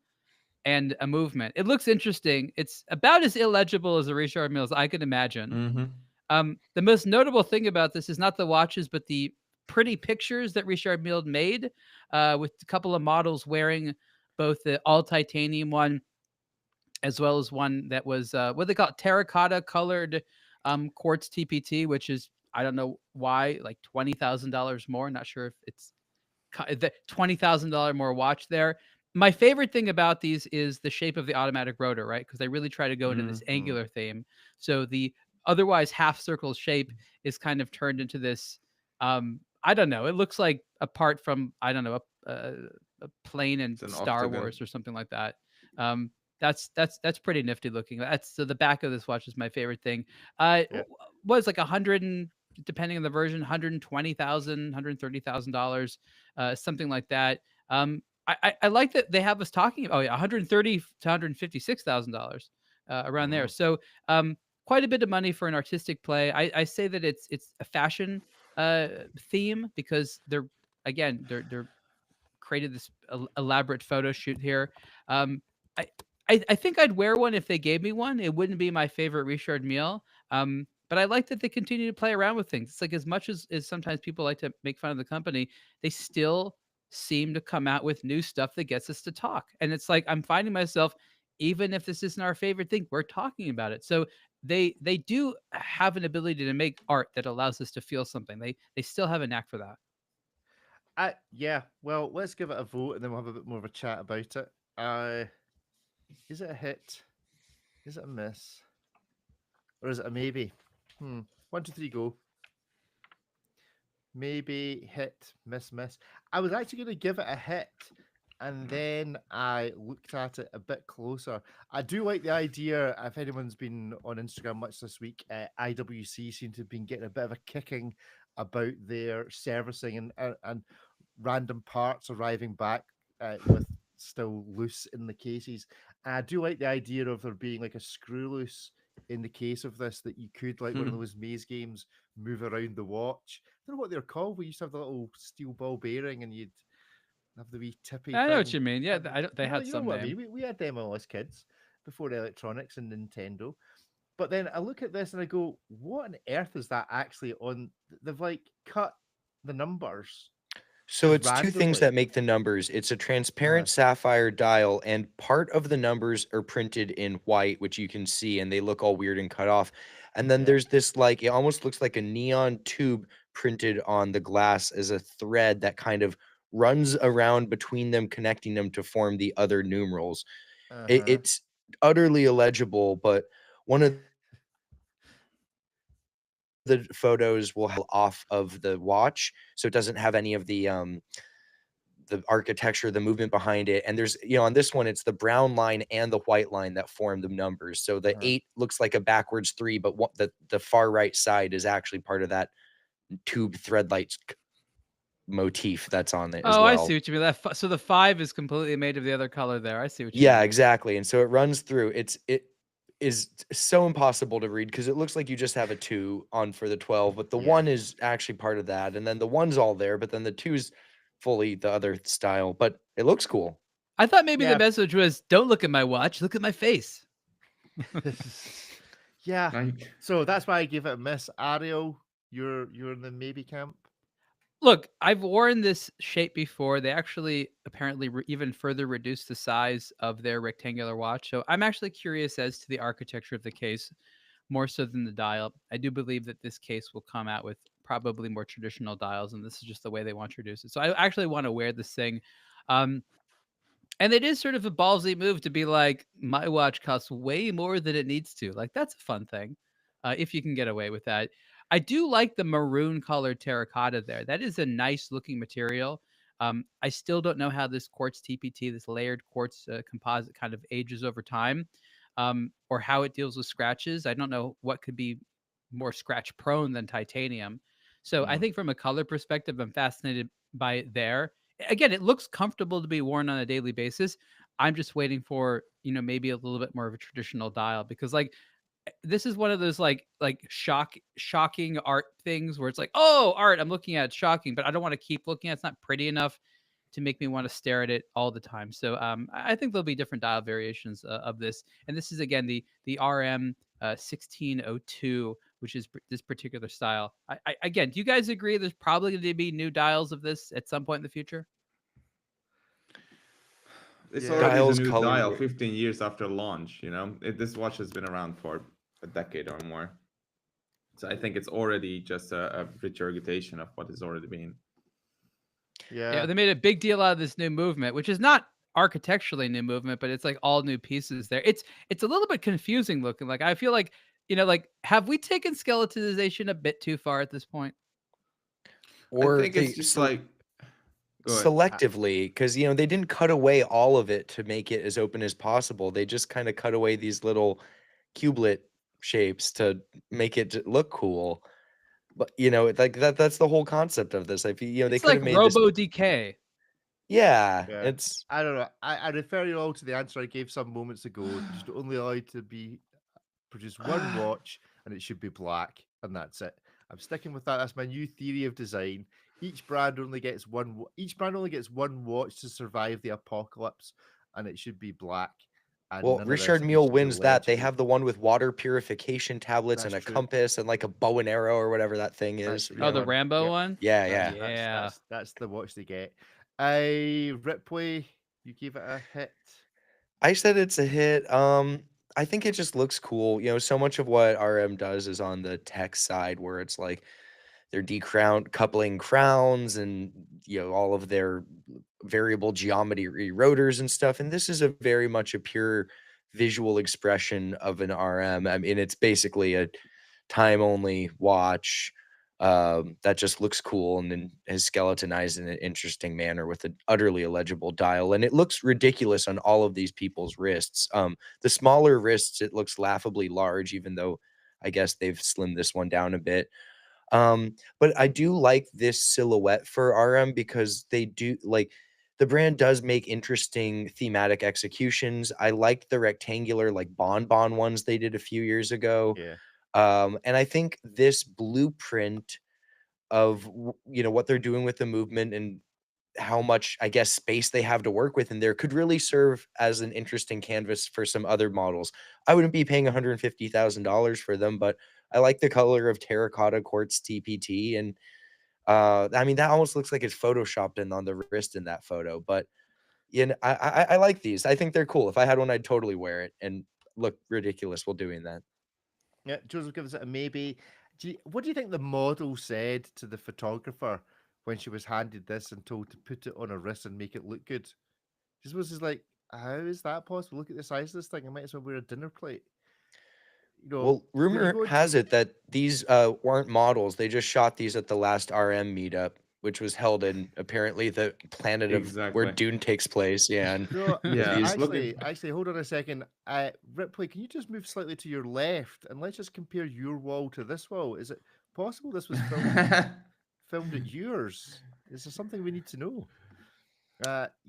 and a movement. It looks interesting. It's about as illegible as a Richard Mille as I could imagine. Mm-hmm. The most notable thing about this is not the watches, but the pretty pictures that Richard Mille made, with a couple of models wearing both the all titanium one as well as one that was what they call it, terracotta colored quartz TPT, which is, I don't know why, like $20,000 more. Not sure if it's the $20,000 more watch there. My favorite thing about these is the shape of the automatic rotor, right? Because they really try to go into this angular theme. So the otherwise half circle shape is kind of turned into this. I don't know. It looks like apart from, I don't know, a plane in It's an Star octagon. Wars or something like that. That's pretty nifty looking. So the back of this watch is my favorite thing. Yeah. Was like 100 depending on the version, $120,000, $130,000, something like that. I like that they have us talking. Oh yeah, 130 to $156,000, around there. Mm, So quite a bit of money for an artistic play. I say that it's a fashion theme, because they're created this elaborate photo shoot here. Um, I, I think I'd wear one if they gave me one. It wouldn't be my favorite Richard Mille. But I like that they continue to play around with things. It's like, as much as sometimes people like to make fun of the company, they still seem to come out with new stuff that gets us to talk. And it's like, I'm finding myself, even if this isn't our favorite thing, we're talking about it. So they do have an ability to make art that allows us to feel something. They still have a knack for that. yeah. Well, let's give it a vote, and then we'll have a bit more of a chat about it. Is it a hit? Is it a miss? Or is it a maybe? One, two, three, go. Maybe, hit, miss, miss. I was actually going to give it a hit, and then I looked at it a bit closer. I do like the idea. If anyone's been on Instagram much this week, IWC seem to have been getting a bit of a kicking about their servicing and random parts arriving back with still loose in the cases. And I do like the idea of there being like a screw loose in the case of this, that you could, like one of those maze games, move around the watch. I don't know what they're called. We used to have the little steel ball bearing, and you'd have the wee tippy I know what thing. you mean. Yeah, And I don't. They had you know some what I name. mean. We had them all as kids before electronics and Nintendo. But then I look at this and I go, what on earth is that actually on? They've like cut the numbers So just it's two things randomly. that make the numbers. It's a Uh, transparent sapphire dial, and part of the numbers are printed in white, which you can see, and they look all weird and cut off. And then yeah. there's this, like, it almost looks like a neon tube printed on the glass as a thread that kind of runs around between them, connecting them to form the other numerals. Uh-huh. It's utterly illegible, but one of the photos will have off of the watch, so it doesn't have any of the architecture, the movement behind it. And there's, on this one, it's the brown line and the white line that form the numbers. So the Uh-huh. 8 looks like a backwards 3, but what the far right side is actually part of that tube thread light motif that's on it as Oh, I see well. what you mean. So the 5 is completely made of the other color there. I see what you Yeah, mean. exactly. And so it runs through. It is so impossible to read because it looks like you just have a 2 on for the 12, but the Yeah. 1 is actually part of that. And then the 1's all there, but then the 2's fully the other style, but it looks cool. I thought maybe the Yeah. message was, "Don't look at my watch, look at my face." Yeah. Like, So that's why I give it a miss. Ariel, you're in the maybe camp. Look, I've worn this shape before. They actually apparently even further reduced the size of their rectangular watch. So I'm actually curious as to the architecture of the case, more so than the dial. I do believe that this case will come out with probably more traditional dials, and this is just the way they want to introduce it. So I actually want to wear this thing. Um, And it is sort of a ballsy move to be like, my watch costs way more than it needs to. Like, that's a fun thing, if you can get away with that. I do like the maroon colored terracotta there. That is a nice looking material. I still don't know how this quartz TPT, this layered quartz composite, kind of ages over time, or how it deals with scratches. I don't know what could be more scratch prone than titanium. So I Mm. think from a color perspective, I'm fascinated by it there. Again, it looks comfortable to be worn on a daily basis. I'm just waiting for, maybe a little bit more of a traditional dial, because like, this is one of those like shocking art things where it's like, oh, art, I'm looking at, it's shocking, but I don't want to keep looking at it. It's not pretty enough to make me want to stare at it all the time. So I think there'll be different dial variations of this. And this is again the RM 1602, which is this particular style. Again, do you guys agree there's probably going to be new dials of this at some point in the future? it's Yeah. already the Dials new dial color. 15 years after launch, this watch has been around for a decade or more. So I think it's already just a regurgitation of what has already been. Yeah, Yeah. they made a big deal out of this new movement, which is not architecturally new movement, but it's like all new pieces there. It's a little bit confusing looking. Like, I feel like, like, have we taken skeletonization a bit too far at this point? I Or think they it's just like, go ahead. I, selectively, because they didn't cut away all of it to make it as open as possible. They just kind of cut away these little cublet shapes to make it look cool. But, like, that's the whole concept of this. I feel, they It's could like have made this. Robo Decay. Yeah, Yeah. it's I don't know. I refer you all to the answer I gave some moments ago. You're only allowed to produce one watch, and it should be black, and that's it. I'm sticking with that. That's my new theory of design. Each brand only gets one watch to survive the apocalypse, and it should be black. And well, none of Richard this needs Mille to be wins that. They legible. have the one with water purification tablets and That's a true. compass and like a bow and arrow or whatever that thing That's is. the Oh, real the one. Rambo Yep. one? Yeah, That's yeah. that's Yeah. that's that's the watch they get. I Ripley, you gave it a hit. I said it's a hit. I think it just looks cool. So much of what RM does is on the tech side where it's like they're coupling crowns and all of their variable geometry rotors and stuff. And this is a very much a pure visual expression of an RM. I mean, it's basically a time only watch that just looks cool and then is skeletonized in an interesting manner with an utterly illegible dial. And it looks ridiculous on all of these people's wrists. The smaller wrists, it looks laughably large, even though I guess they've slimmed this one down a bit. But I do like this silhouette for RM because they do like the brand does make interesting thematic executions. I like the rectangular like bonbon ones they did a few years ago. Yeah. And I think this blueprint of what they're doing with the movement and how much I guess space they have to work with in there could really serve as an interesting canvas for some other models. I wouldn't be paying $150,000 for them, but I like the color of terracotta quartz TPT, and I mean that almost looks like it's photoshopped in on the wrist in that photo. But I like these. I think they're cool. If I had one, I'd totally wear it and look ridiculous while doing that. Yeah, Joseph gives it a maybe. What do you think the model said to the photographer when she was handed this and told to put it on her wrist and make it look good? She was just like, "How is that possible? Look at the size of this thing. I might as well wear a dinner plate." Well, When you rumor go has into it that these weren't models. They just shot these at the last RM meetup, which was held in apparently the planet of where Exactly. Dune takes place. Yeah, and no, Yeah. these. Looking. actually, hold on a second. Ripley, can you just move slightly to your left and let's just compare your wall to this wall? Is it possible this was filmed at yours? Is there something we need to know?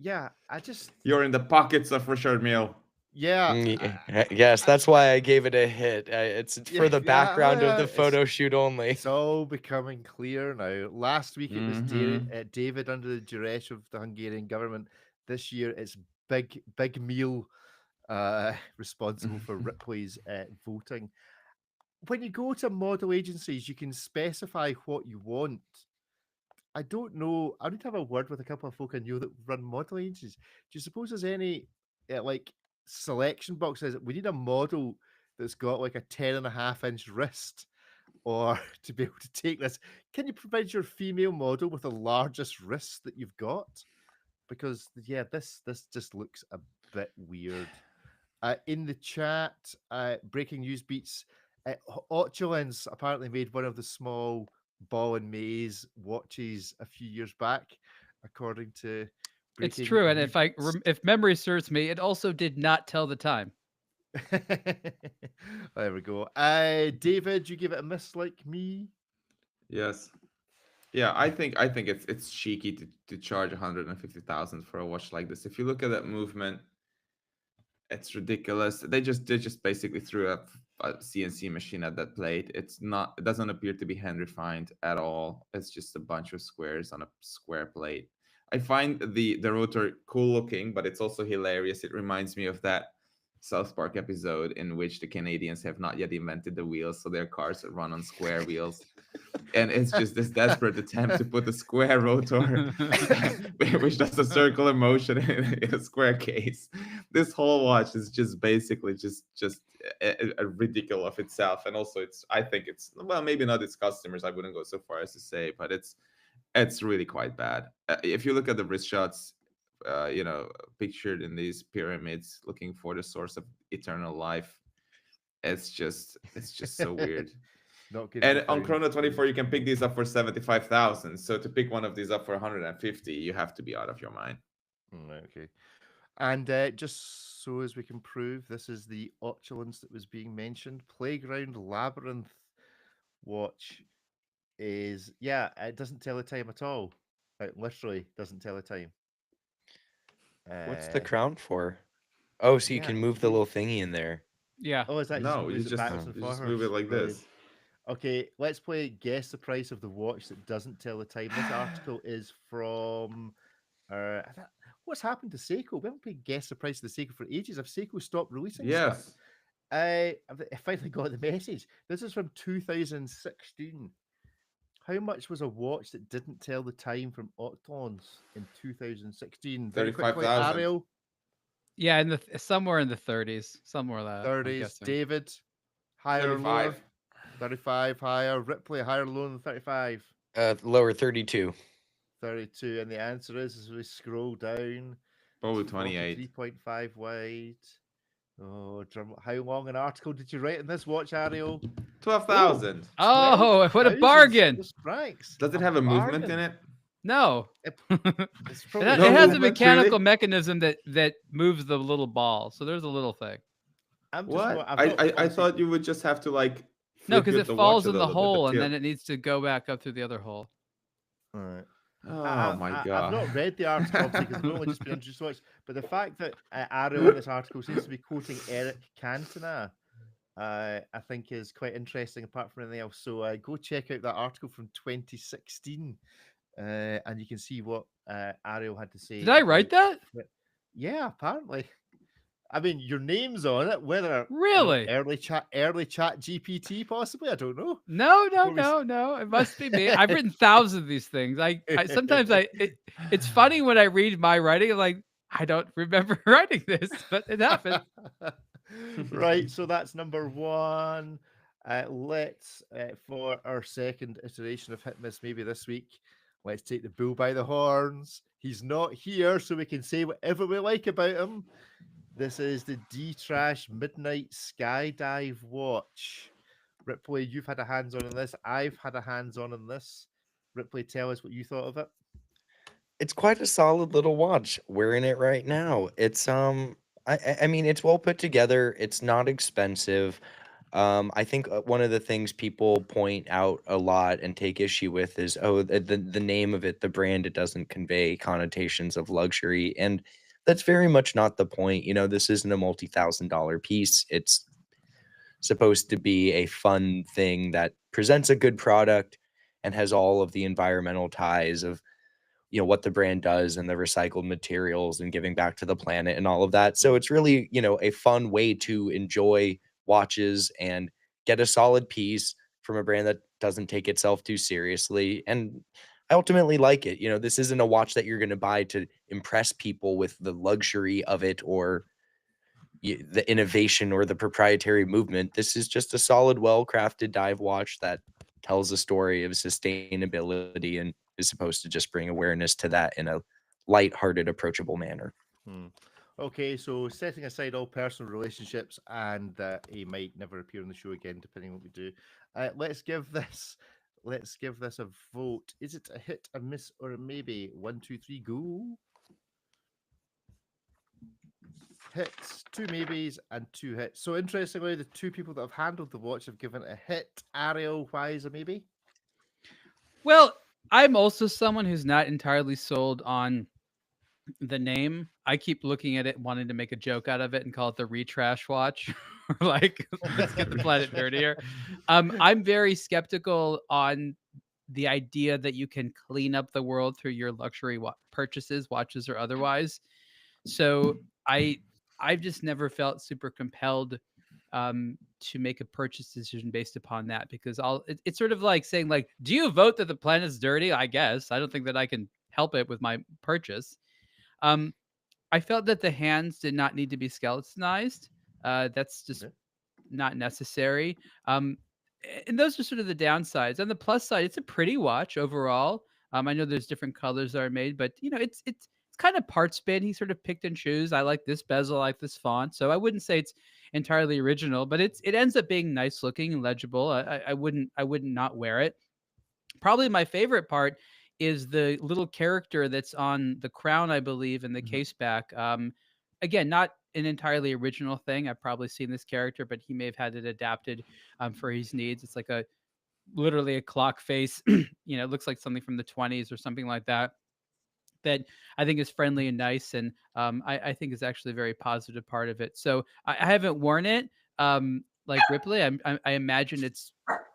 Yeah, I just You're in the pockets of Richard Mille. yeah, Yes, that's why I gave it a hit. It's yeah, for the yeah, oh, background of yeah. the photo shoot only. It's all becoming clear now. Last week it was Mm-hmm. David under the duress of the Hungarian government. This year it's big meal responsible for Ripley's voting. When you go to model agencies, you can specify what you want. I don't know. I need to have a word with a couple of folk I know that run model agencies. Do you suppose there's any like selection box says we need a model that's got like a 10.5-inch wrist or to be able to take this? Can you provide your female model with the largest wrist that you've got? Because yeah, this just looks a bit weird. In the chat, breaking news beats. Otulens apparently made one of the small ball and maze watches a few years back, according to It's breaking true, and news beats. if memory serves me, it also did not tell the time. There we go. David, you give it a miss like me. Yes. Yeah, I think it's cheeky to charge 150,000 for a watch like this. If you look at that movement, it's ridiculous. They just basically threw a CNC machine at that plate. It's not. It doesn't appear to be hand refined at all. It's just a bunch of squares on a square plate. I find the rotor cool looking, but it's also hilarious. It reminds me of that South Park episode in which the Canadians have not yet invented the wheels, so their cars run on square wheels, and it's just this desperate attempt to put a square rotor which does a circular motion in a square case. This whole watch is just basically just a ridicule of itself, and also it's, I think it's, well, maybe not its customers, I wouldn't go so far as to say, but it's really quite bad. If you look at the wrist shots, pictured in these pyramids looking for the source of eternal life, it's just so weird. Not going to be And on found. Chrono Yeah. 24, you can pick these up for 75,000. So to pick one of these up for 150, you have to be out of your mind. Right, okay. And just so as we can prove, this is the opulence that was being mentioned. Playground Labyrinth watch. is yeah, it doesn't tell the time at all. It literally doesn't tell the time. What's the Uh, crown for? Oh, so you yeah, can it's move the weird. little thingy in there. Yeah. Oh, is that just No, moves it backwards Oh. and you just move it forwards? like Brilliant. this. Okay, let's play guess the price of the watch that doesn't tell the time. This article is from I thought- what's happened to Seiko? We haven't played guess the price of the Seiko for ages. Have Seiko stopped releasing stuff? Yes, I finally got the message. This is from 2016. How much was a watch that didn't tell the time from Octons in 2016? Very thirty-five quickly, thousand. Ariel, Yeah, in the somewhere in the 30s, somewhere that I'm 30s. guessing. David, higher or lower? 35. 35 higher. Ripley, higher or lower than 35? Lower 32. 32. And the answer is, as we scroll down, it's Probably 28. 43.5 wide. Oh, how long an article did you write in this watch, Ariel? Oh, 12,000. Oh, what a 12,000 bargain! Swiss francs. Does it A have a movement in bargain. it? No. It, it's It, probably No it has a movement, mechanical really? mechanism that moves the little ball. So there's a little thing. I'm just not. What? I've I, not I I obviously. thought you would just have to like No, flip because it the watch falls a in the little bit, the hole and then tip. it needs to go back up through the other hole. All right. Oh my I've god. not read the article obviously because I've only just been introduced to it. But the fact that Ariel in this article seems to be quoting Eric Cantona, I think is quite interesting. Apart from anything else, so go check out that article from 2016, and you can see what Ariel had to Did say I about. write that? Yeah, apparently. I mean, your name's on it. Whether I don't Really? early chat GPT possibly. I don't know. No, no, Probably. no, no. It must be me. I've written thousands of these things. I sometimes it's funny when I read my writing. I'm like, I don't remember writing this, but it happened. Right, so that's number one. Let's for our second iteration of Hit Miss maybe this week. Let's take the bull by the horns. He's not here, so we can say whatever we like about him. This is the D Trash Midnight Skydive Watch. Ripley, you've had a hands on this. I've had a hands on in this. Ripley, tell us what you thought of it. It's quite a solid little watch. We're in it right now. It's I mean it's well put together. It's not expensive. I think one of the things people point out a lot and take issue with is the name of it, the brand. It doesn't convey connotations of luxury, and that's very much not the point. You know, this isn't a multi-thousand-dollar piece. It's supposed to be a fun thing that presents a good product and has all of the environmental ties of what the brand does and the recycled materials and giving back to the planet and all of that. So it's really, a fun way to enjoy watches and get a solid piece from a brand that doesn't take itself too seriously. And I ultimately like it. This isn't a watch that you're going to buy to impress people with the luxury of it or the innovation or the proprietary movement. This is just a solid, well-crafted dive watch that tells a story of sustainability and is supposed to just bring awareness to that in a light-hearted, approachable manner. Hmm. Okay, so setting aside all personal relationships and that he might never appear on the show again, depending on what we do, let's give this a vote. Is it a hit, a miss, or a maybe? 1, 2, 3, go. Hits, two maybes, and two hits. So interestingly, the two people that have handled the watch have given it a hit. Ariel, why is a maybe? Well, I'm also someone who's not entirely sold on the name. I keep looking at it, wanting to make a joke out of it and call it the retrash watch. Or like, let's get the planet dirtier. I'm very skeptical on the idea that you can clean up the world through your luxury purchases, watches or otherwise. So I've just never felt super compelled to make a purchase decision based upon that because it's sort of like saying like, do you vote that the planet's dirty? I guess I don't think that I can help it with my purchase. Um, I felt that the hands did not need to be skeletonized. That's just Okay. not necessary. And those are sort of the downsides. On the plus side, it's a pretty watch overall. I know there's different colors that are made, but it's kind of part spin. He sort of picked and choose. I like this bezel, I like this font. So I wouldn't say it's entirely original, but it ends up being nice looking and legible. I wouldn't not wear it. Probably my favorite part is the little character that's on the crown, I believe, in the Mhm. case back. Again, not an entirely original thing. I've probably seen this character, but he may have had it adapted for his needs. It's like literally a clock face. It looks like something from the 20s or something like that. That I think is friendly and nice, and I think is actually a very positive part of it. So I haven't worn it, like Ripley. I imagine it's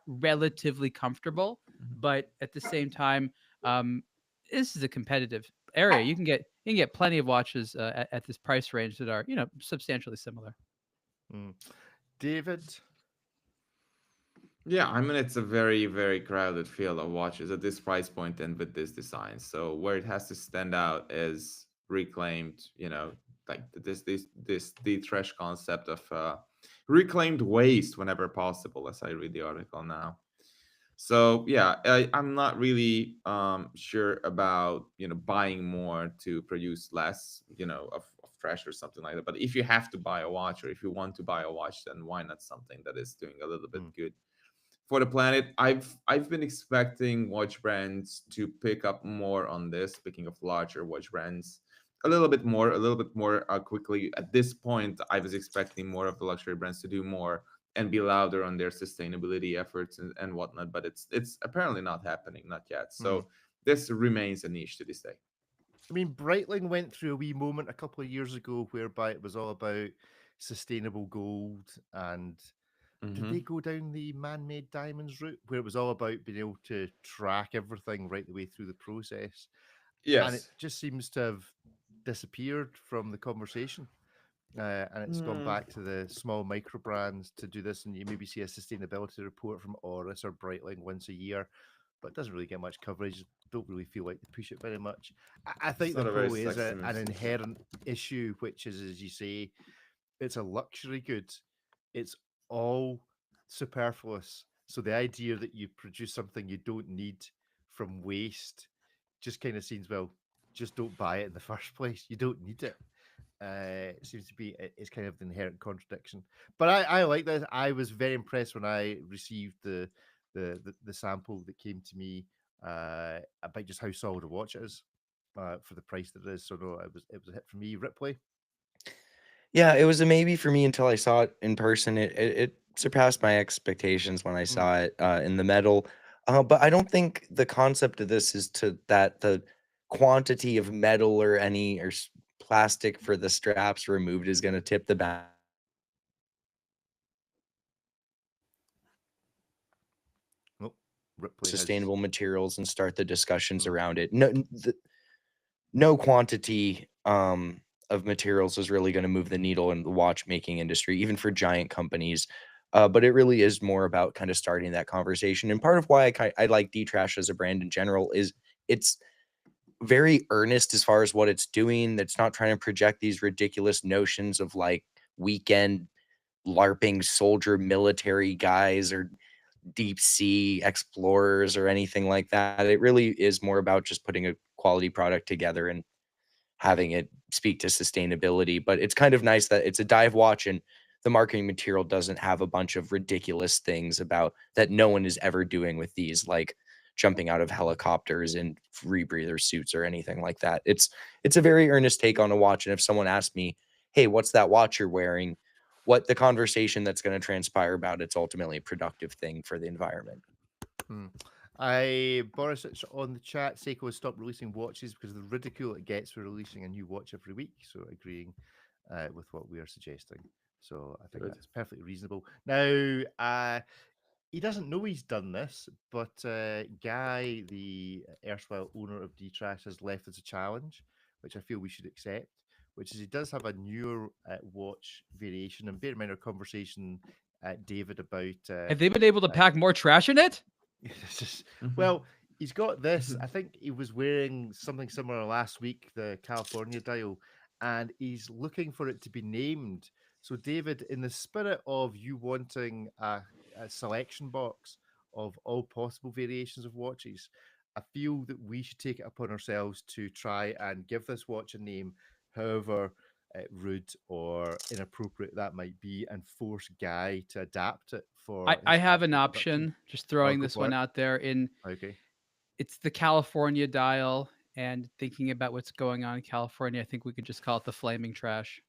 relatively comfortable, but at the same time, um, this is a competitive area. You can get plenty of watches at this price range that are substantially similar. Mm. David, Yeah, I mean it's a very, very crowded field of watches at this price point and with this design. So where it has to stand out is reclaimed, like this the trash concept of reclaimed waste whenever possible, as I read the article now. So yeah, I'm not really sure about buying more to produce less of trash or something like that. But if you have to buy a watch or if you want to buy a watch, then why not something that is doing a little bit mm, good for the planet? I've been expecting watch brands to pick up more on this. Speaking of larger watch brands, a little bit more quickly. At this point, I was expecting more of the luxury brands to do more and be louder on their sustainability efforts and whatnot. But it's apparently not happening, not yet. mm. So this remains a niche to this day. I mean, Breitling went through a wee moment a couple of years ago whereby it was all about sustainable gold. And did Hmm. they go down the man-made diamonds route where it was all about being able to track everything right the way through the process? And it Yes. just seems to have disappeared from the conversation. And it's gone Mm, back to the small micro brands to do this, and you maybe see a sustainability report from Oris or Breitling once a year, but it doesn't really get much coverage. Don't really feel like they push it very much. I it's think there not a very probably is sexy an message. inherent issue, which is, as you say, it's a luxury good. It's all superfluous. So the idea that you produce something you don't need from waste just kind of seems, well, just don't buy it in the first place. You don't need it. It seems to be it's kind of the inherent contradiction. But I like this. I was very impressed when I received the sample that came to me about just how solid a watch it is for the price that it is. So no, it was a hit for me. Ripley. Yeah, it was a maybe for me until I saw it in person. It surpassed my expectations when I Mm, saw it in the metal. But I don't think the concept of this is to that the quantity of metal or any plastic for the straps removed is going to tip the balance nope. Ripley has. sustainable materials and start the discussions Mm, around it. No quantity of materials is really going to move the needle in the watchmaking industry, even for giant companies. But it really is more about kind of starting that conversation. And part of why I like D Trash as a brand in general is it's very earnest as far as what it's doing. It's not trying to project these ridiculous notions of like weekend LARPing soldier military guys or deep sea explorers or anything like that. It really is more about just putting a quality product together and having it speak to sustainability. But it's kind of nice that it's a dive watch and the marketing material doesn't have a bunch of ridiculous things about that no one is ever doing with these, like jumping out of helicopters in rebreather suits or anything like that. It's a very earnest take on a watch. And if someone asked me, hey, what's that watch you're wearing? What the conversation that's going to transpire about it's ultimately a productive thing for the environment. mm. I Boris it's on the chat. Seiko has stopped releasing watches because of the ridicule it gets for releasing a new watch every week. So agreeing with what we are suggesting. So I think Good. that's perfectly reasonable. Now, he doesn't know he's done this, but Guy, the erstwhile owner of D-Trash, has left as a challenge, which I feel we should accept. Which is he does have a newer watch variation, and bear in mind our conversation, David, about Have they been able to uh, pack more trash in it? it's just, Mhm. well, he's got this. I think he was wearing something similar last week, the California dial, and he's looking for it to be named. So, David, in the spirit of you wanting a selection box of all possible variations of watches, I feel that we should take it upon ourselves to try and give this watch a name, however rude or inappropriate that might be, and force Guy to adapt it I, for I his have an factory production. option, just Oh, throwing go this for one it. out there. Okay. It's the California dial, and thinking about what's going on in California, I think we could just call it the flaming trash.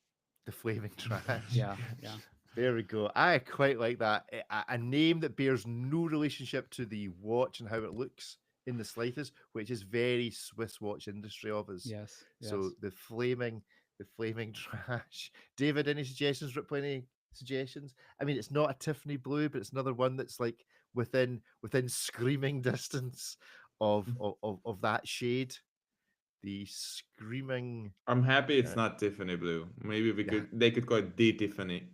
The flaming trash. Yeah, yeah. There we go. I quite like that. A name that bears no relationship to the watch and how it looks in the slightest, which is very Swiss watch industry of us. Yes. So the flaming trash. David, any suggestions? Ripley, any suggestions? I mean, it's not a Tiffany blue, but it's another one that's like within screaming distance of that shade. The screaming I'm happy it's uh, not Tiffany blue. Maybe yeah, they could call it D Tiffany.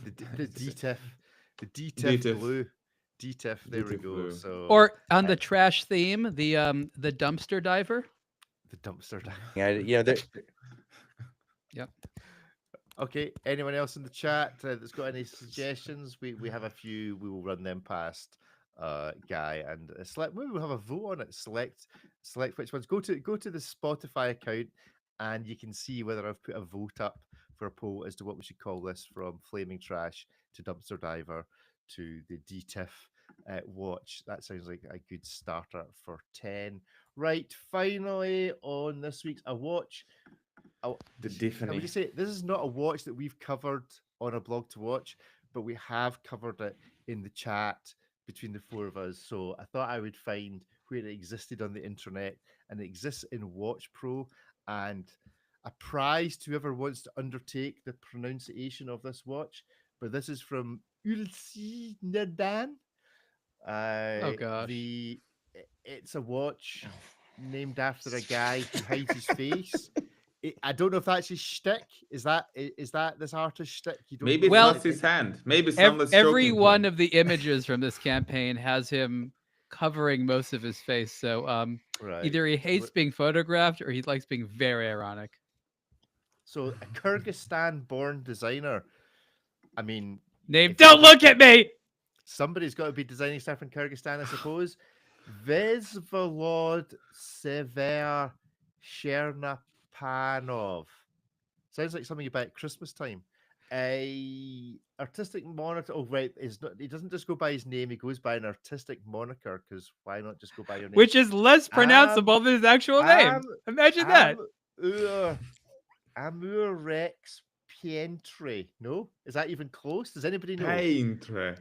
the DTIF, the D DTIF Tiff. blue. DTIF, D there we Tiff go. blue. So Or on uh, the trash theme, the dumpster diver. the dumpster dive. Yeah, there, Yep. Okay, anyone else in the chat that's got any suggestions? We have a few. We will run them past Guy and select. Maybe we'll have a vote on it. Select which ones. Go to the Spotify account, and you can see whether I've put a vote up for a poll as to what we should call this, from flaming trash to dumpster diver to the DTIF watch. That sounds like a good starter for 10. Right, finally on this week's a watch. Oh, The can we Tiffany. just say this is not a watch that we've covered on a blog to watch, but we have covered it in the chat between the four of us. So I thought I would find where it existed on the internet, and it exists in Watch Pro. And a prize to whoever wants to undertake the pronunciation of this watch. But this is from Ulsi Nadan. Oh gosh. It's a watch named after a guy who hides his face. I don't know if that's his shtick. Is that this artist's shtick? You don't Maybe it's know Well, not his hand. Maybe Every someone's choking one him. of the images from this campaign has him covering most of his face. So right. either he hates being photographed or he likes being very ironic. So a Kyrgyzstan-born designer. I mean, Name. if Don't you- look at me. somebody's got to be designing stuff in Kyrgyzstan, I suppose. Vezvolod Sever Chernapanov. Sounds like something about Christmas time. A artistic monitor. Oh, right. Is not. He doesn't just go by his name. He goes by an artistic moniker. Because why not just go by your name? Which is less pronounceable than his actual name. Imagine that. Amurex Pientre. No, is that even close? Does anybody know? Paintre.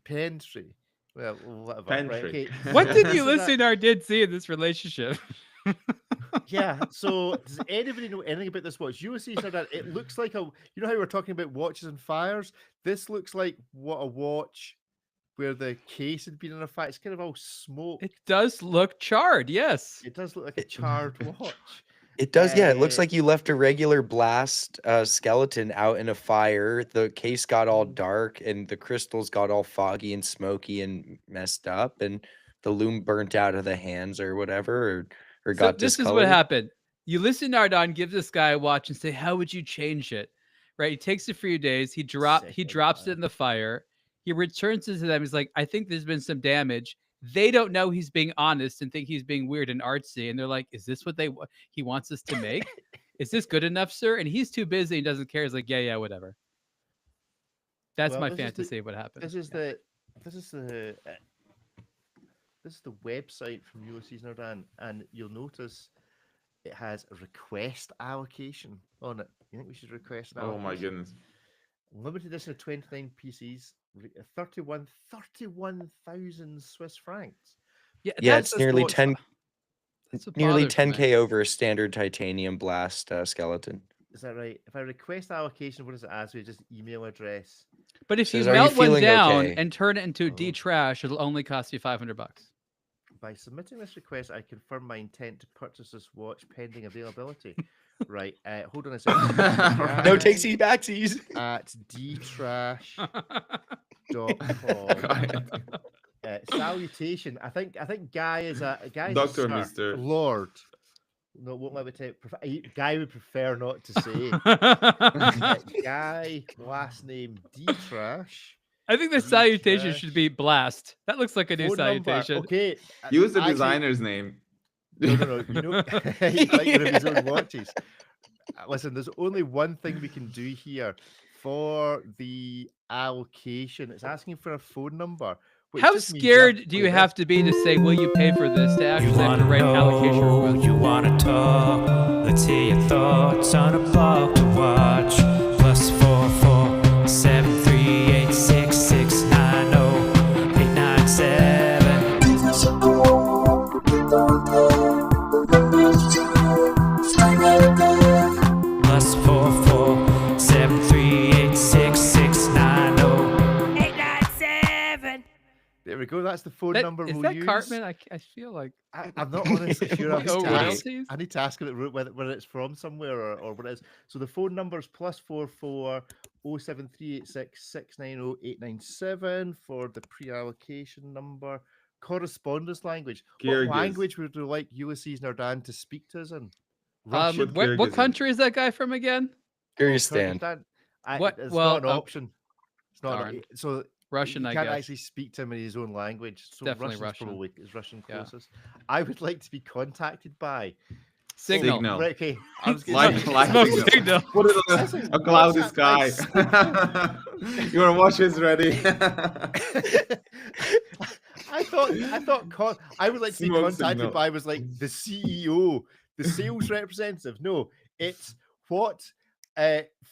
Pentry. Well, whatever. Pentry. Right, okay. What did This you is a- listen or did see in this relationship? Yeah. So, does anybody know anything about this watch? You see, that it looks like a. You know how we were talking about watches and fires. This looks like what a watch where the case had been in a fire. It's kind of all smoke. It does look charred. Yes. It does look like a charred watch. it does. Yeah, it looks Uh, like you left a regular blast skeleton out in a fire. The case got all dark, and the crystals got all foggy and smoky and messed up, and the loom burnt out of the hands or whatever, or So got this is discolored. what happened. Ulysses Nardon gives this guy a watch and say, "How would you change it?" Right? He takes it for a few days. He drops it in the fire. He returns it to them. He's like, "I think there's been some damage." They don't know he's being honest and think he's being weird and artsy. And they're like, "Is this what he wants us to make? Is this good enough, sir?" And he's too busy and doesn't care. He's like, "Yeah, whatever." That's Well, my this is the- fantasy of what happened. This is the website from Ulysses Nardon, and you'll notice it has a request allocation on it. You think we should request an Oh allocation? my goodness. Limited edition of 29 pieces, 31,000 Swiss francs. Yeah, Yeah, that's it's nearly what- 10, that's what nearly bothers me. 10K over a standard titanium blast skeleton. Is that right? If I request allocation, what does it ask me? Just email address. But if you Says, "Are you melt one feeling down okay?" and turn it into Oh. D-trash, it'll only cost you $500. By submitting this request, I confirm my intent to purchase this watch pending availability. Right. Hold on a second. No Guy takesy backsies. at dtrash.com. Salutation. I think Guy is a guy. Dr. Mister. Lord. No, won't let me tell. Guy would prefer not to say. Guy, last name Dtrash. I think the salutation should be blast. That looks like a new Phone number. salutation. Okay. Use the actually- designer's name. No. You know, he like one of his own watches. Listen, there's only one thing we can do here for the allocation. It's asking for a phone number. which How just means scared do play you this. have to be to say, will you pay for this, to actually You have to wanna write an allocation know, request? you wanna talk. Let's hear your thoughts on a blog to watch. +44 7 go. That's the phone That number is we'll that use. Cartman? I feel like I'm not honestly sure. I we need owe to ask. royalties. I need to ask him whether it's from somewhere or what it is. So the phone number is +44 07386 690 897 for the pre-allocation number. Correspondence language. What Kyrgyz. language would you like Ulysses Nardan to speak to us in? Russian. Put What Kyrgyz in. country is that guy from again? Kyrgyzstan. Kyrgyzstan. What? It's Well, not an option. It's not. darn. So Russian, you I can't guess. actually speak to him in his own language. So Definitely Russian's Russian. probably is Russian Yeah. closest. I would like to be contacted by Signal. Signal. Right, okay. I was Light, gonna say, light Smoke signal. signal. Put it on Listen, a cloudy what's that, sky. Your watch is ready. I thought I would like to be Smoke contacted signal. by was like the CEO, the sales representative. No, it's what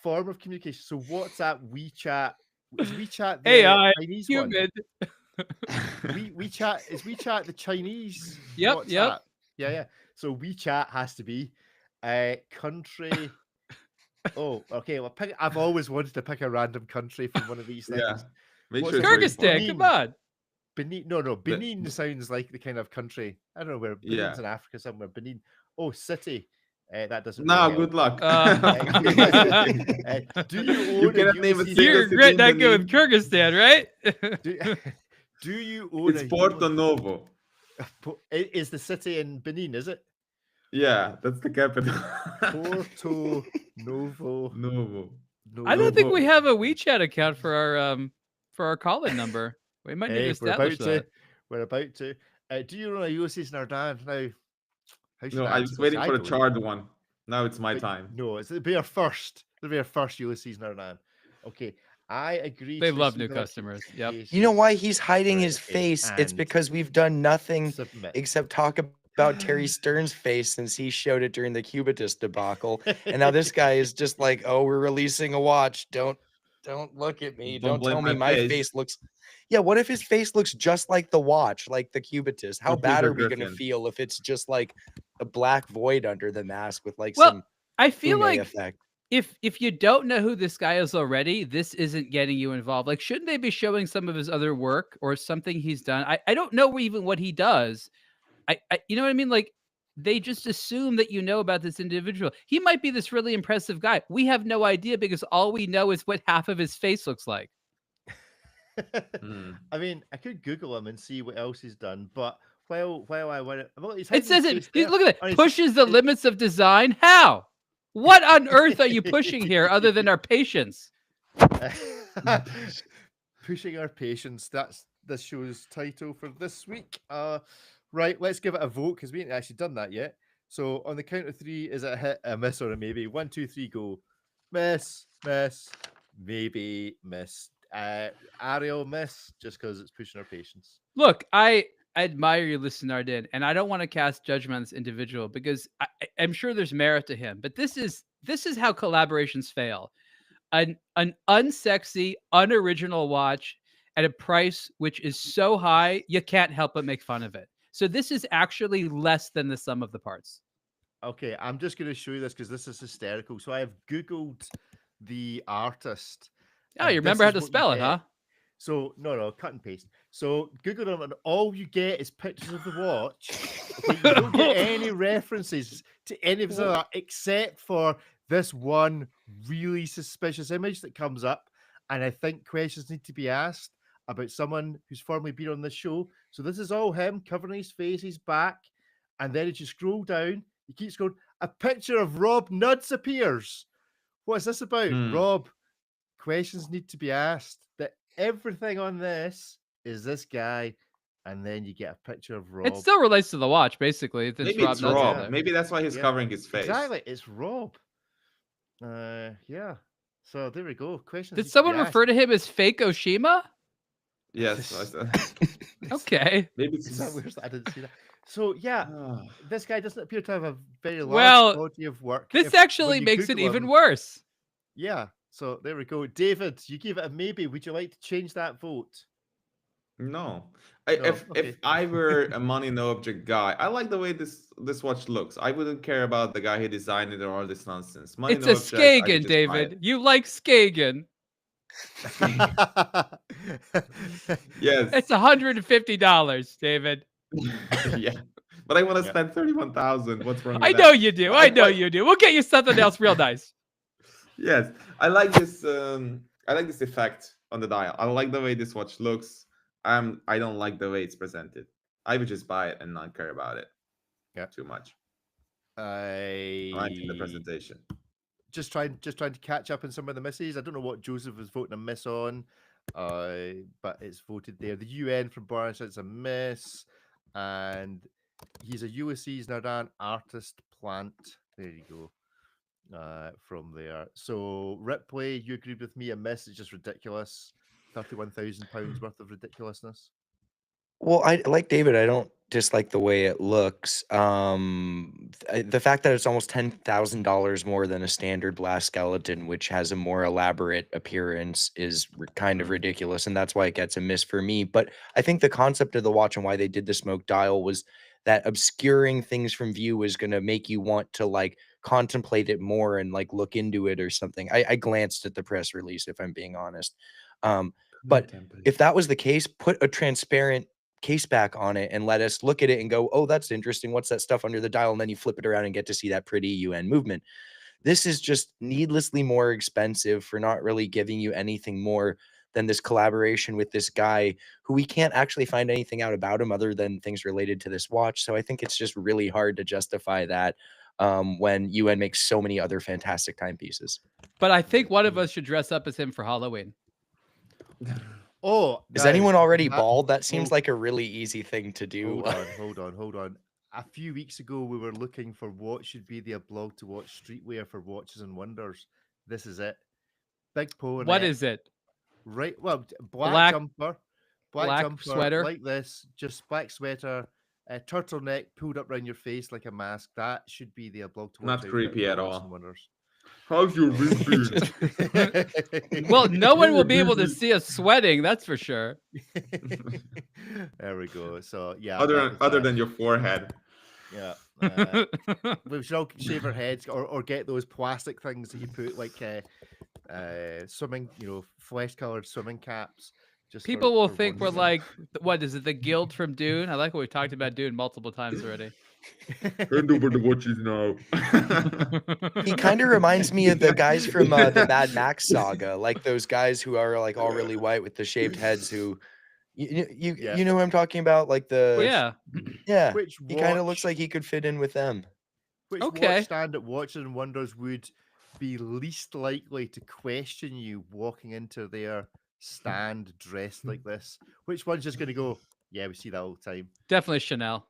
form of communication. So WhatsApp, WeChat. Is WeChat the AI, Chinese one? Humid. WeChat is WeChat the Chinese Yep, WhatsApp? yep. Yeah. So WeChat has to be country. Oh, okay. Well, I've always wanted to pick a random country from one of these things. Yeah. Make What's sure it? it's very Kyrgyzstan, fun. come on. Benin. No. Benin sounds like the kind of country. I don't know where. Benin's Yeah. in Africa somewhere. Benin. Oh, city. That doesn't. No, really good luck. help. Do you You own cannot a name a Ulysses? single You city regret in not going with Benin. Kyrgyzstan, right? Do you own It's a Porto Novo. Is the city in Benin? Is it Yeah, that's the capital. Porto Novo? Novo. I don't think Novo. we have a WeChat account for our call-in number. We might need to We're establish about that. to. We're about to. Do you own a Ulysses Nardan now? How should No, I I answer was this? waiting I for the don't. charred one. Now it's my But time. No, it'll be our first. It'll be our first Ulysses Nardan. Okay, I agree. They to love new receive customers. Yep. You know notifications. why he's hiding Right, his okay, face? It's and because we've done nothing submit. except talk about Terry Stern's face since he showed it during the Cubitus debacle. And now this guy is just like, oh, we're releasing a watch. Don't look at me. Don't Don't tell blame me my my face. face looks. Yeah, what if his face looks just like the watch, like the Cubitus? How Or bad Peter are we gonna Griffin. feel if it's just like a black void under the mask with like Well, some I feel Fume like effect? if you don't know who this guy is already, this isn't getting you involved. Like, shouldn't they be showing some of his other work or something he's done? I don't know even what he does. I you know what I mean? Like, they just assume that you know about this individual. He might be this really impressive guy. We have no idea because all we know is what half of his face looks like. I mean, I could Google him and see what else he's done, but while I want well, he's It says hiding it. his face Look at there. it. Pushes the limits of design. How? What on earth are you pushing here other than our patience? Pushing our patience. That's this show's title for this week. Right, let's give it a vote because we ain't actually done that yet. So on the count of three, is it a hit, a miss, or a maybe? 1, 2, 3, go. Miss, maybe, miss. Ariel, miss, just because it's pushing our patience. Look, I admire you, Nardin, and I don't want to cast judgment on this individual because I'm sure there's merit to him. But this is how collaborations fail. An unsexy, unoriginal watch at a price which is so high you can't help but make fun of it. So this is actually less than the sum of the parts. Okay, I'm just going to show you this because this is hysterical. So I've Googled the artist. Oh, and you this remember how is to what you spell it, get. huh? So no, cut and paste. So Google them, and all you get is pictures of the watch. Okay, you don't get any references to any of his other except for this one really suspicious image that comes up, and I think questions need to be asked about someone who's formerly been on this show. So this is all him covering his face, his back, and then as you scroll down, you keep scrolling. A picture of Rob Nuds appears. What is this about, Rob? Questions need to be asked. That everything on this is this guy, and then you get a picture of Rob. It still relates to the watch, basically. Maybe it's Nuts Rob. there. Maybe that's why he's Yeah, covering his face. Exactly, it's Rob. Yeah. So there we go. Questions. Did someone refer to him as fake Oshima? Yes. Okay. Maybe Is that it's weird? I didn't see that. So yeah, this guy doesn't appear to have a very large Well, body of work. This when actually you makes it Google even him. worse. Yeah. So there we go. David, you gave it a maybe. Would you like to change that vote? No. Okay. If I were a money no object guy, I like the way this watch looks. I wouldn't care about the guy who designed it or all this nonsense. Money It's no a object, I would Skagen, just buy it. David. You like Skagen. Yes. It's $150, David. Yeah. But I want to Yeah. spend 31,000. What's wrong with I that? know you do. But I know you do. We'll get you something else real nice. Yes, I like this. I like this effect on the dial. I like the way this watch looks. I don't like the way it's presented. I would just buy it and not care about it Yeah. too much. I like the I presentation. just trying to catch up on some of the misses. I don't know what Joseph was voting a miss on, but it's voted there. The UN from Boris said it's a miss, and he's a Ulysses Nardan artist plant. There you go. From there. So Ripley, you agreed with me. A miss is just ridiculous. £31,000 worth of ridiculousness. Well, I like David. I don't dislike the way it looks. The fact that it's almost $10,000 more than a standard blast skeleton, which has a more elaborate appearance, is kind of Mm. ridiculous, and that's why it gets a miss for me. But I think the concept of the watch and why they did the smoke dial was that obscuring things from view is going to make you want to like contemplate it more and like look into it or something. I glanced at the press release, if I'm being honest. But if that was the case, put a transparent case back on it and let us look at it and go, oh, that's interesting. What's that stuff under the dial? And then you flip it around and get to see that pretty UN movement. This is just needlessly more expensive for not really giving you anything more than this collaboration with this guy who we can't actually find anything out about him other than things related to this watch. So I think it's just really hard to justify that when UN makes so many other fantastic timepieces. But I think one of us should dress up as him for Halloween. Oh, Is now, anyone already that- bald? That seems hold- like a really easy thing to do. Hold on. A few weeks ago, we were looking for what should be the blog to watch streetwear for watches and wonders. This is it. Big polo What neck, is it? right? Well, Black- jumper, black jumper, sweater? like this, just black sweater, turtleneck pulled up around your face like a mask. That should be the blog to watch. Not outfit creepy for at watches all. and wonders. How's your reboot? Well, no one will be able to see us sweating, that's for sure. There we go. So yeah, other than your forehead. yeah. We should all shave our heads or get those plastic things that you put like swimming, flesh-colored swimming caps. Just People will think we're wonders. like, what is it, the guild from Dune? I like what we talked about Dune multiple times already. Hand over the watches now. He kind of reminds me of the guys from the Mad Max saga, like those guys who are like all really white with the shaved heads. Who Yeah. you know who I'm talking about? Like Well, the yeah. Which he kind of looks watch- like he could fit in with them. Which Okay. watch stand at Watches and Wonders would be least likely to question you walking into their stand dressed like this? Which one's just going to go, yeah, we see that all the time? Definitely Chanel.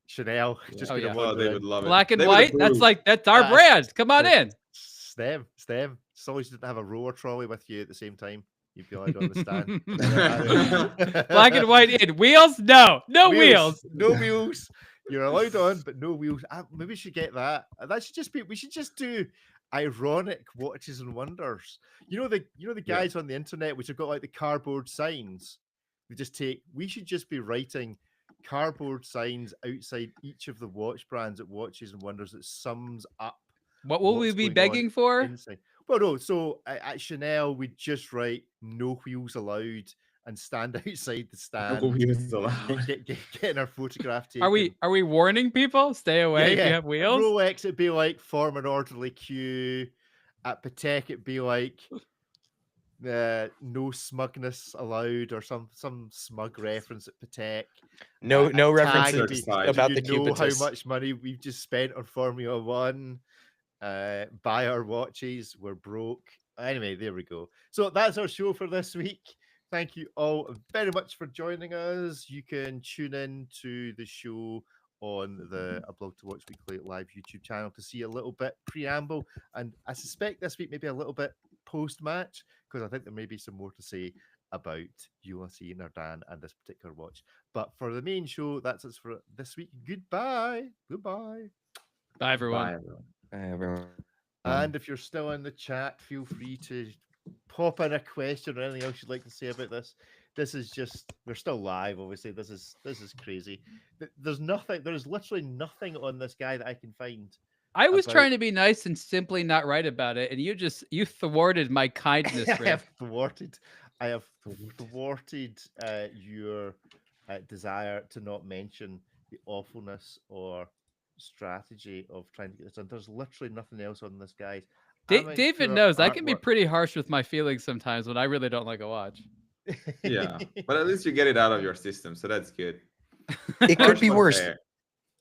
Chanel, just Oh, going to yeah. Oh, wander they in. would love it. Black and They would white? approve. That's our That's- brand. Come on in. Stem. As long as you didn't have a roller trolley with you at the same time, you'd be allowed on the stand. Black and white in. Wheels? No. No wheels. No wheels. You're allowed on, but no wheels. Maybe we should get that. That should just be. We should just do ironic watches and wonders. You know the Yeah. guys on the internet which have got like the cardboard signs. We should just be writing cardboard signs outside each of the watch brands at Watches and Wonders that sums up. What will we what's be going on begging for? inside. Well, no. So at Chanel, we just write "no wheels allowed" and stand outside the stand. No wheels allowed. Getting our photograph taken. Are we warning people? Stay away if you have At wheels? Rolex, it'd be like form an orderly queue. At Patek, it'd be like no smugness allowed, or some smug reference at Patek. No At no Tag, references it'd be, certified. about "Do the you know how Cupitus. much money we've just spent on Formula One? Buy our watches, we're broke." Anyway, there we go. So that's our show for this week. Thank you all very much for joining us. You can tune in to the show on the A Blog to Watch Weekly live YouTube channel to see a little bit preamble, and I suspect this week maybe a little bit post-match, because I think there may be some more to say about Ulysses Nardan and this particular watch. But for the main show, that's it for this week. Goodbye. Bye, everyone. Bye, everyone. Everyone. And if you're still in the chat, feel free to pop in a question or anything else you'd like to say about this. This is just, we're still live, obviously. This is crazy. There is literally nothing on this guy that I can find I was about trying to be nice and simply not write about it, and you thwarted my kindness, I Rick. have thwarted your desire to not mention the awfulness or strategy of trying to get this done. There's literally nothing else on this, guys. David Amateur knows I can be artwork. pretty harsh with my feelings sometimes when I really don't like a watch. Yeah, but at least you get it out of your system, so that's good. It could Harsh be was worse. there.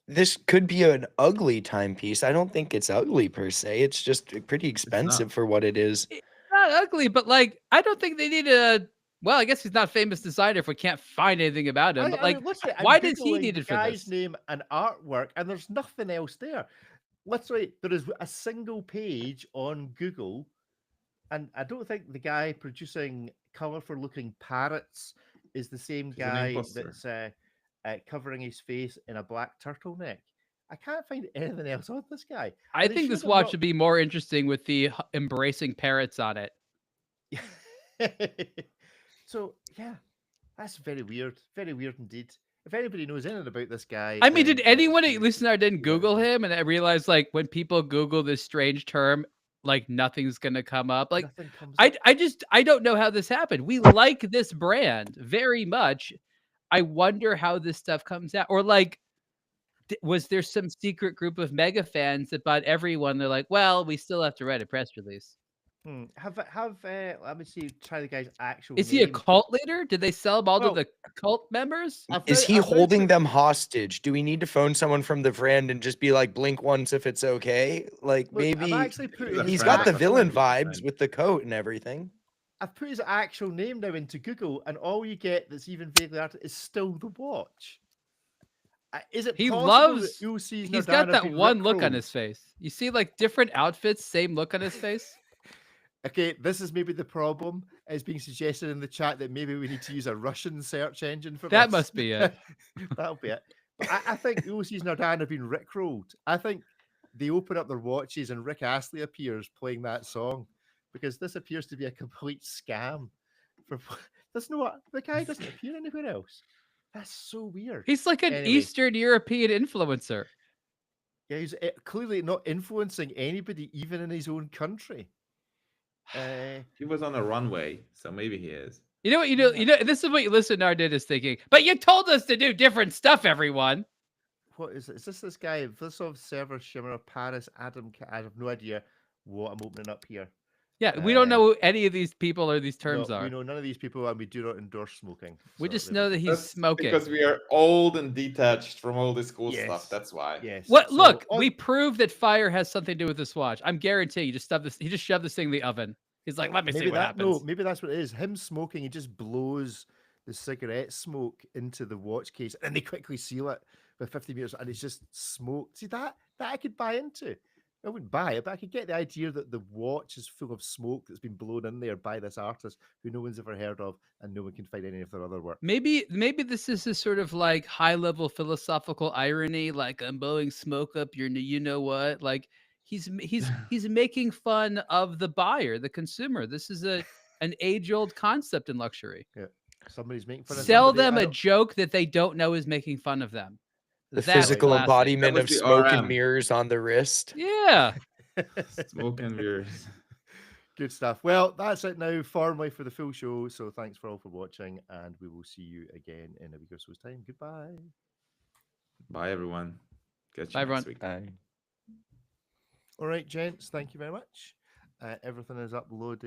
This could be an ugly timepiece. I don't think it's ugly per se. It's just pretty It's expensive not. for what it is. It's not ugly, but like I don't think they need a. Well, I guess he's not a famous designer if we can't find anything about him. But I like, mean, literally, I'm why does he googling need the it for guy's this? name and artwork, and there's nothing else there. Literally, there is a single page on Google, and I don't think the guy producing colorful-looking parrots is the same He's an guy imposter. that's covering his face in a black turtleneck. I can't find anything else on this guy. I Are they think sure this they're watch not? would be more interesting with the embracing parrots on it. So yeah, that's very weird. Very weird indeed. If anybody knows anything about this guy, I mean, did then anyone at please least I didn't let us Google know. him and I realized like when people Google this strange term, like nothing's gonna come up. Like Nothing comes up. I don't know how this happened. We like this brand very much. I wonder how this stuff comes out. Or like was there some secret group of mega fans that bought everyone? They're like, well, we still have to write a press release. Let me see. Try the guy's actual Is he a name. cult leader? Did they sell him all to Well, the cult members? Is he I've now holding put them hostage? Do we need to phone someone from the brand and just be like, blink once if it's okay? Like look. I've maybe actually put He's a his he's friend got of the a actual. villain friend of a vibes friend. with the coat and everything. I've put his actual name now into Google, and all you get that's even vaguely art is still the watch. Is it He possible that loves Ulysses he's got Nardana have that been one look on rickrolled? his face. You see like different outfits, same look on his face. Okay, this is maybe the problem. It's being suggested in the chat that maybe we need to use a Russian search engine for That this. must be it. That'll be it. But I think Ulysses Nardana have been rickrolled. I think they open up their watches and Rick Astley appears playing that song because this appears to be a complete scam. For there's no the guy doesn't appear anywhere else. That's so weird. He's like an Anyway, Eastern European influencer. yeah, he's clearly not influencing anybody, even in his own country. He was on a runway, so maybe he is. You know what this is what you listener did is thinking, but you told us to do different stuff, everyone. What is it? Is this guy? Vlisov, Server, Shimmer, Paris, Adam? I have no idea what I'm opening up here. Yeah, we don't Uh, know who any of these people or these terms no, are. we know none of these people, and we do not endorse smoking. We So just there know we that go. he's That's smoking. because we are old and detached from all this cool Yes. stuff. That's why. Yes. What? So Look, on- we proved that fire has something to do with this watch. I'm guaranteeing you just stuff this. He just shoved this thing in the oven. He's like, let me see maybe what that happens. no, maybe that's what it is. Him smoking, he just blows the cigarette smoke into the watch case, and they quickly seal it with 50 meters, and it's just smoke. See that I could buy into. I wouldn't buy it, but I could get the idea that the watch is full of smoke that's been blown in there by this artist who no one's ever heard of, and no one can find any of their other work. Maybe this is a sort of like high level philosophical irony, like I'm blowing smoke up your you know what? Like he's making fun of the buyer, the consumer. This is an age old concept in luxury. Yeah, somebody's making fun of Sell somebody. them I a don't. joke that they don't know is making fun of them. The That's physical classic. embodiment That of was the smoke and RM. mirrors on the wrist. Yeah. Smoke and mirrors. Good stuff. Well, that's it now formally for the full show. So thanks for all for watching, and we will see you again in a week or so's time. Goodbye. Bye, everyone. Catch Bye, you next everyone. week. All right, gents. Thank you very much. Everything is uploaded.